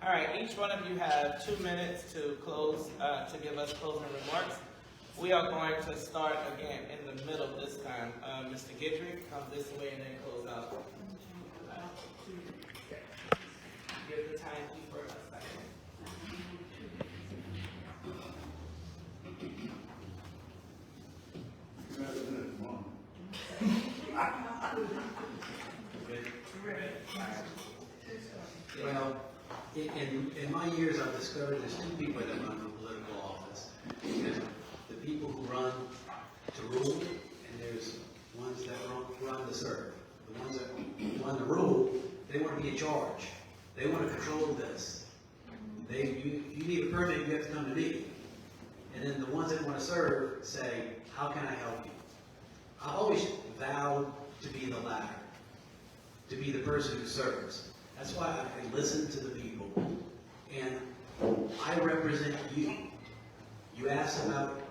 All right, each one of you have 2 minutes to close, to give us closing remarks. We are going to start again in the middle this time. Mr. Gidrick, come this way and then close out. Give the timekeeper a second. Well, in my years, I've discovered there's two people that run for political office. There's the people who run to rule, and there's ones that run to serve. The ones that run to rule, they want to be in charge. They want to control this. You need a permit, you have to come to me. And then the ones that want to serve say, how can I help you? I always vowed to be the latter, to be the person who serves. That's why I listen to the people, and I represent you. You asked about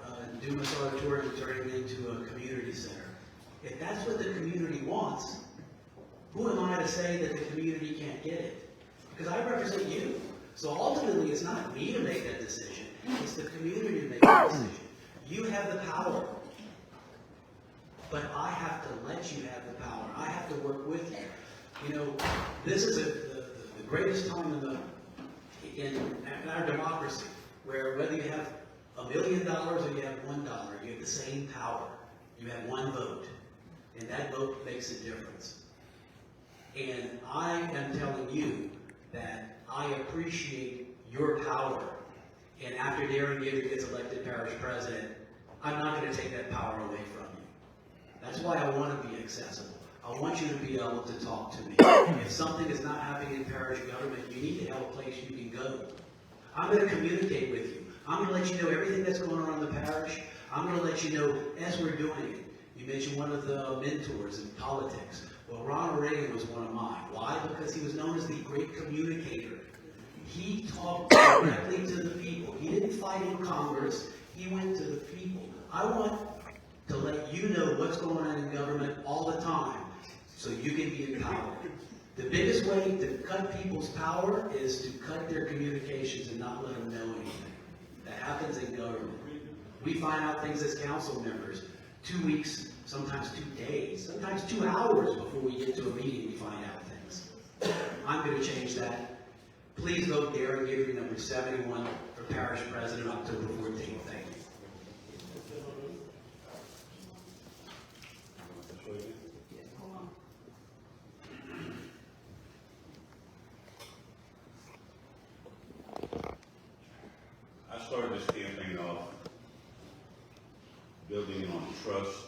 Dumas Auditorium turning into a community center. If that's what the community wants, who am I to say that the community can't get it? Because I represent you. So ultimately, it's not me to make that decision. It's the community to make that decision. You have the power. But I have to let you have the power. I have to work with you. You know, this is the greatest time in our democracy, where whether you have $1 million or you have $1, you have the same power. You have one vote, and that vote makes a difference. And I am telling you that I appreciate your power. And after Darren Gidrick gets elected parish president, I'm not going to take that power away from you. That's why I want to be accessible. I want you to be able to talk to me. If something is not happening in parish government, you need to have a place you can go. I'm going to communicate with you. I'm going to let you know everything that's going on in the parish. I'm going to let you know as we're doing it. You mentioned one of the mentors in politics. Well, Ronald Reagan was one of mine. Why? Because he was known as the great communicator. He talked directly to the people. He didn't fight in Congress. He went to the people. I want to let you know what's going on in government all the time, so you can be empowered. The biggest way to cut people's power is to cut their communications and not let them know anything. That happens in government. We find out things as council members 2 weeks, sometimes 2 days, sometimes 2 hours before we get to a meeting, we find out things. I'm going to change that. Please vote Darren Gidrick, number 71, for parish president, October 14th. Thank you. I started this campaign off building on trust,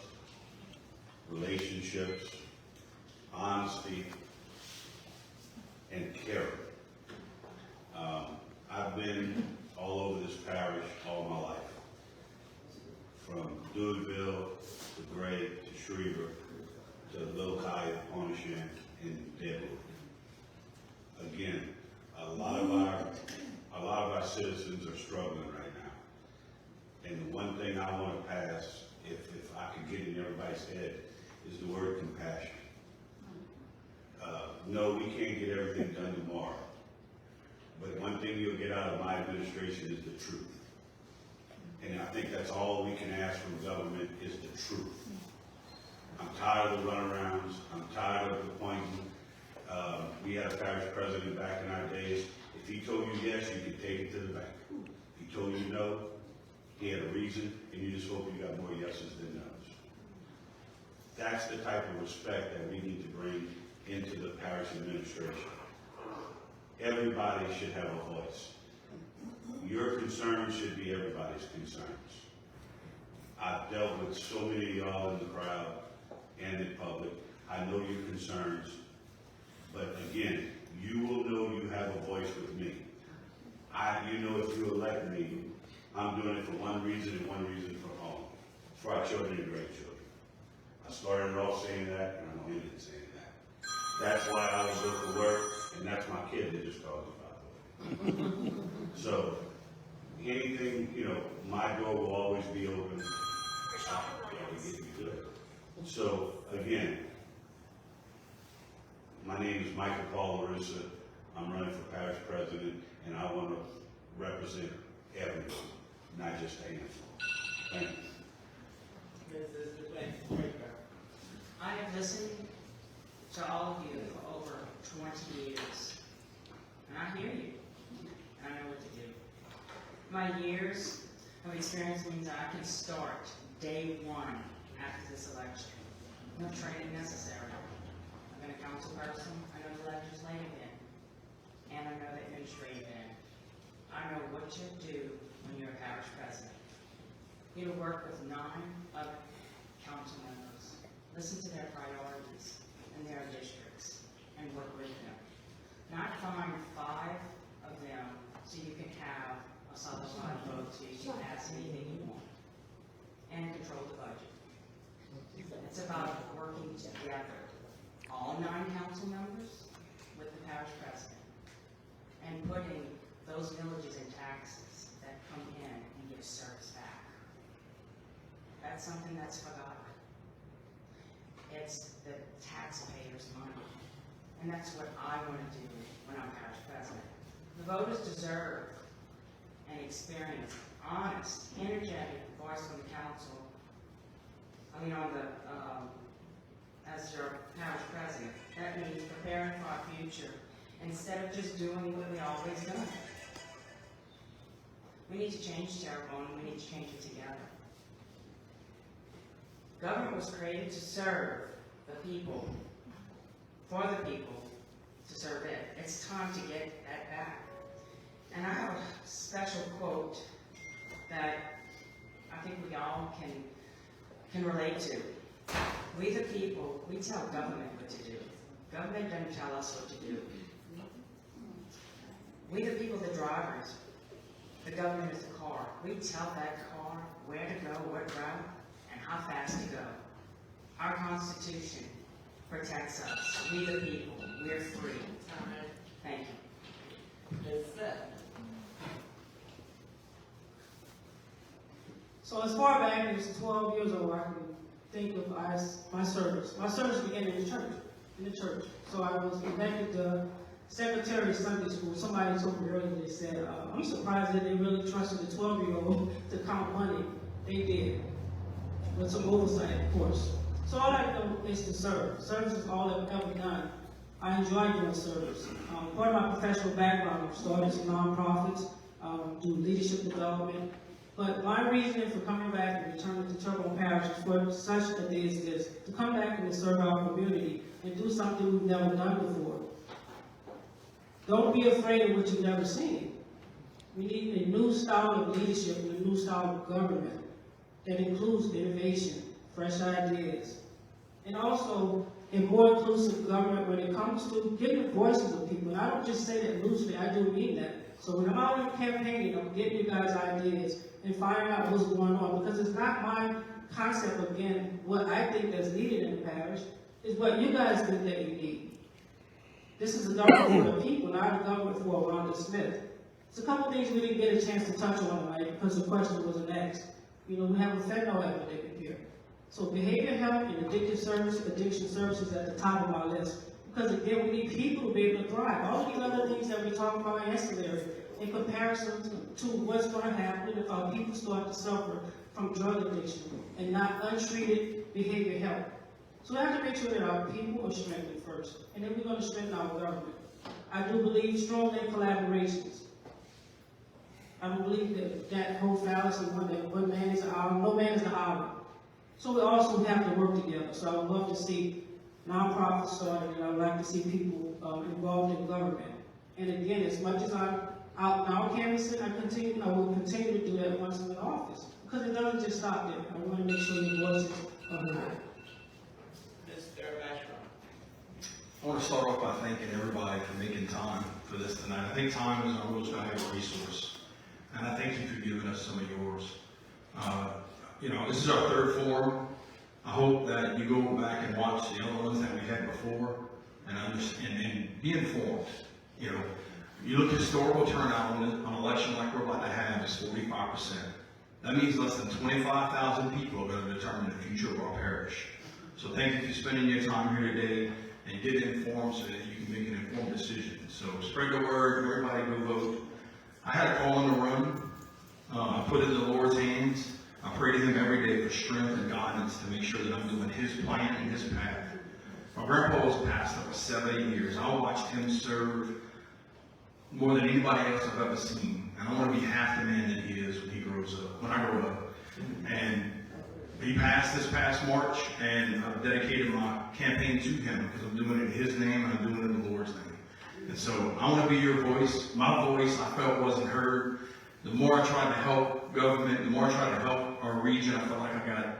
relationships, honesty, and character. I've been all over this parish all my life, from Deweyville to Gray to Shriever to Little Kaya, Ponishan, and Deadwood. Again, a lot of our citizens are struggling right now. And the one thing I want to pass, if I could get in everybody's head, is the word compassion. No, we can't get everything done tomorrow. But one thing you'll get out of my administration is the truth. And I think that's all we can ask from government is the truth. I'm tired of the runarounds. I'm tired of appointing. We had a parish president back in our days. If he told you yes, you could take it to the bank. If he told you no, he had a reason, and you just hope you got more yeses than no's. That's the type of respect that we need to bring into the parish administration. Everybody should have a voice. Your concerns should be everybody's concerns. I've dealt with so many of y'all in the crowd and in public. I know your concerns, but again, you will know you have a voice with me. You know if you elect me, I'm doing it for one reason and one reason for home, for our children and grandchildren. I started off saying that, and I'm going to end it saying that. That's why I was go to work, and that's my kid that just called me, by the way. So, anything, you know, my door will always be open. So, again, my name is Michael Paul Larissa. I'm running for parish president, and I want to represent everyone, not just a handful. Thank you. Mrs. DeBlanc. I have listened to all of you for over 20 years, and I hear you, and I know what to do. My years of experience means I can start day one after this election. No training necessary. I've been a council person, I know the legislative end, and I know the administrative end. I know what you do when you're a parish president. You work with 9 other council members, listen to their priorities and their districts, and work with them. Not find 5 of them so you can have a solid vote so you can pass anything you want, and control the budget. It's about working together, all 9 council members with the parish president, and putting those villages and taxes that come in and give service back. That's something that's forgotten. It's the taxpayers' money, and that's what I want to do when I'm parish president. The voters deserve and experience honest, energetic voice from the council. As your parish president, that means preparing for our future instead of just doing what we always done. We need to change Terrebonne, and we need to change it together. Government was created to serve the people, for the people, to serve it. It's time to get that back. And I have a special quote that I think we all can relate to. We the people, we tell government what to do. Government doesn't tell us what to do. We the people, the drivers. The government is the car. We tell that car where to go, what route, and how fast to go. Our Constitution protects us. We the people, we're free. Thank you. Ms. Sept. So as far back as 12 years old, I can think of my service. My service began in the church. So I was elected the secretary of Sunday school. Somebody told me earlier, they said, I'm surprised that they really trusted the 12-year-old to count money. They did, with some oversight, of course. So all I know is to serve. Service is all I've ever done. I enjoy doing service. Part of my professional background, I've started some nonprofits, do leadership development. But my reasoning for coming back and returning to Terrebonne Parish is for such a day as this, to come back and serve our community and do something we've never done before. Don't be afraid of what you've never seen. We need a new style of leadership and a new style of government that includes innovation, fresh ideas, and also a more inclusive government when it comes to getting the voices of people. And I don't just say that loosely, I do mean that. So when I'm out campaigning, I'm getting you guys ideas and finding out what's going on, because it's not my concept, again, what I think that's needed in the parish, is what you guys think that you need. This is a government for the people, not a government for Rhonda Smith. There's a couple things we didn't get a chance to touch on tonight because the question wasn't asked. You know, we have a fentanyl epidemic here. So behavior health and addiction services at the top of our list. Because again, we need people to be able to thrive. All these other things that we talked about yesterday, in comparison to what's going to happen if our people start to suffer from drug addiction and not untreated behavior health. So we have to make sure that our people are strengthened first, and then we're going to strengthen our government. I do believe strongly in collaborations. I don't believe that whole fallacy, one man is the island, no man is the island. So we also have to work together. So I would love to see nonprofits started, and I would like to see people involved in government. And again, as much as I'm out now canvassing, I will continue because it doesn't just stop there. I want to make sure your voices are heard. Mr. Ashram. I want to start off by thanking everybody for making time for this tonight. I think time is our most valuable resource, and I thank you for giving us some of yours. This is our third forum. I hope that you go back and watch the other ones that we had before and understand and be informed. You look at historical turnout on an election like we're about to have is 45%. That means less than 25,000 people are going to determine the future of our parish. So thank you for spending your time here today and get informed so that you can make an informed decision. So spread the word, everybody go vote. I had a call in the run. I put it in the Lord's hands. I pray to Him every day for strength and guidance to make sure that I'm doing His plan and His path. My grandpa was pastor for 7 years. I watched him serve more than anybody else I've ever seen. And I want to be half the man that he is when I grow up. And he passed this past March, and I've dedicated my campaign to him because I'm doing it in his name and I'm doing it in the Lord's name. And so I want to be your voice. My voice I felt wasn't heard. The more I tried to help government, the more I tried to help our region, I felt like I got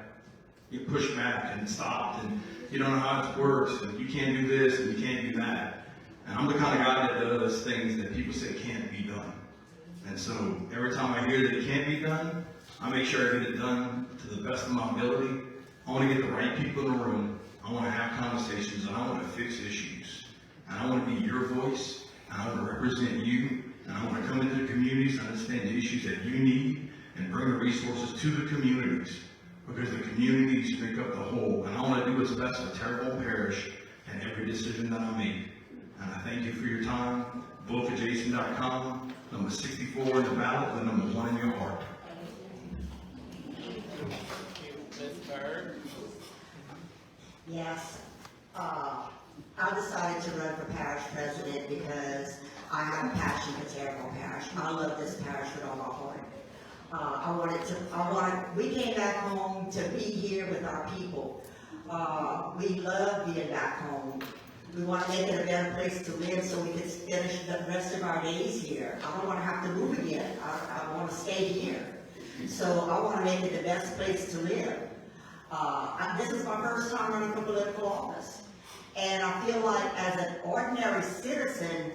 pushed back and stopped. And you don't know how it works, and you can't do this and you can't do that. And I'm the kind of guy that does things that people say can't be done. And so every time I hear that it can't be done, I make sure I get it done to the best of my ability. I want to get the right people in the room. I want to have conversations, and I want to fix issues. And I want to be your voice, and I want to represent you, and I want to come into the communities and understand the issues that you need and bring the resources to the communities, because the communities make up the whole. And I want to do what's best for Terrebonne Parish and every decision that I make. And I thank you for your time. Vote for Jason.com, number 64 in the ballot, the number 1 in your heart. Ms. Bird. Yes. I decided to run for parish president because I have a passion for Terrebonne Parish. I love this parish with all my heart. We came back home to be here with our people. We love being back home. We want to make it a better place to live so we can finish the rest of our days here. I don't want to have to move again. I want to stay here. So I want to make it the best place to live. This is my first time running for political office. And I feel like as an ordinary citizen,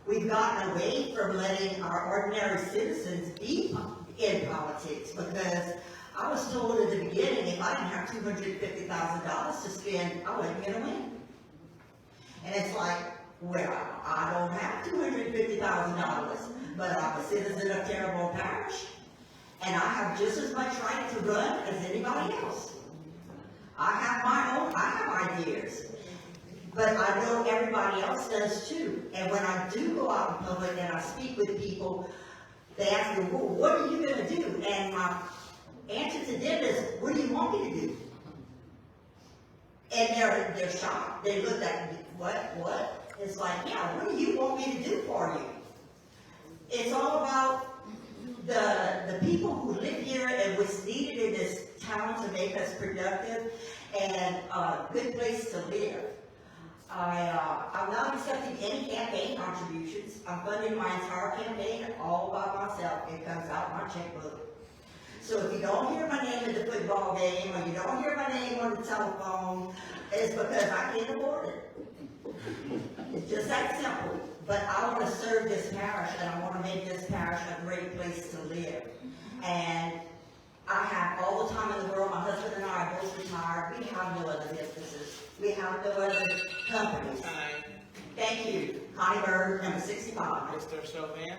we've gotten away from letting our ordinary citizens be in politics, because I was told at the beginning if I didn't have $250,000 to spend, I wasn't going to win. And it's like, well, I don't have $250,000, but I'm a citizen of Terrebonne Parish, and I have just as much right to run as anybody else. I have ideas, but I know everybody else does too. And when I do go out in public and I speak with people, they ask me, well, what are you going to do? And my answer to them is, what do you want me to do? And they're shocked. They look at me, what? It's like, yeah, what do you want me to do for you? It's all about the people who live here and what's needed in this town to make us productive and a good place to live. I'm not accepting any campaign contributions. I'm funding my entire campaign all by myself. It comes out my checkbook. So if you don't hear my name at the football game, or you don't hear my name on the telephone, it's because I can't afford it. It's just that simple. But I want to serve this parish, and I want to make this parish a great place to live. And I have all the time in the world. My husband and I are both retired. We have no other businesses. We have no other companies. Time. Thank you. Connie Bird, number 65. Mr. Chauvin.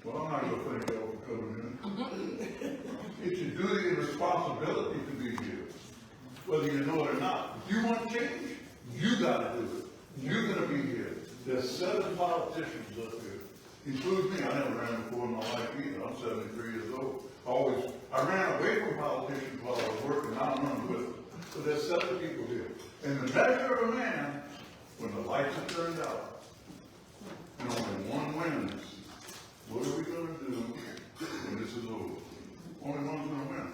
Well, I'm not going to thank y'all for coming in. It's your duty and responsibility to be here, whether you know it or not. If you want change, you got to do it. You're going to be here. There's 7 politicians up here, including me. I never ran before in my life either. I'm 73 years old. I ran away from politicians while I was working. Now I'm running with them. So there's 7 people here. And the measure of a man, when the lights are turned out, and only one wins, what are we going to do when this is over? Only one's going to win.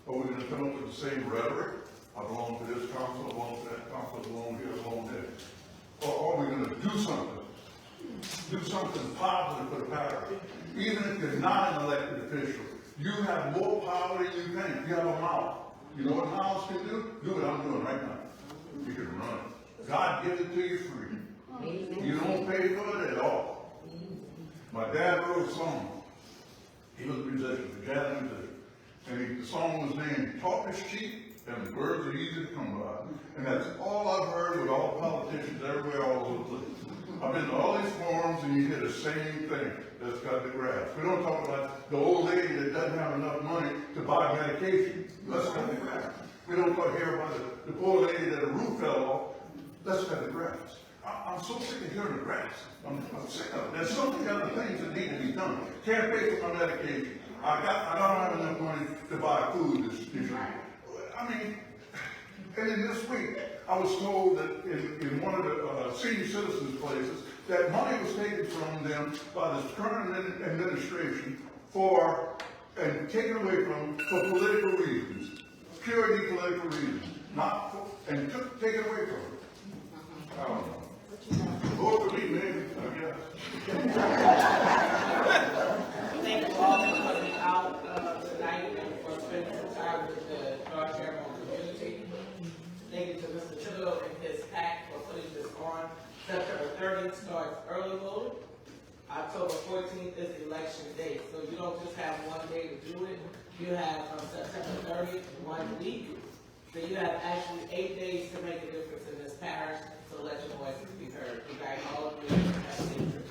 Are we going to come up with the same rhetoric? I belong to this council, I belong to that council, I belong here, I belong there. Or are we going to do something? Do something positive for the parish. Even if you're not an elected official, You have more power than you think. You have a mouth. You know what mouths can do? Do what I'm doing right now. You can run it. God gives it to you free. You don't pay for it at all. My dad wrote a song. He was a musician, a jazz musician. And the song was named Talk is Cheap and the Birds Are Easy to Come By. And that's all I've heard with all politicians everywhere, all over the place. I've been to all these forums and you hear the same thing. That's got the grass. We don't talk about the old lady that doesn't have enough money to buy medication. Let's cut the grass. We don't hear about the poor lady that a roof fell off. Let's cut the grass. I'm so sick of hearing the grass. I'm sick of it. There's so many other things that need to be done. Can't pay for my medication. I don't have enough money to buy food this year. I mean, and then this week, I was told that in one of the senior citizens places, that money was taken from them by this current administration and taken away from for political reasons, purely political reasons, taken away from them. I don't know. Vote for me, maybe, I guess. Thank you all for coming out tonight and for spending some time with the North Terrebonne community. Thank you to Mr. Thibodeau and his PAC for putting this on. September 30th starts early voting. October 14th is election day. So you don't just have one day to do it. You have from September 30th, 1 week. So you have actually 8 days to make a difference in this parish. So let your voices be heard. We thank all of you. Have a safe trip.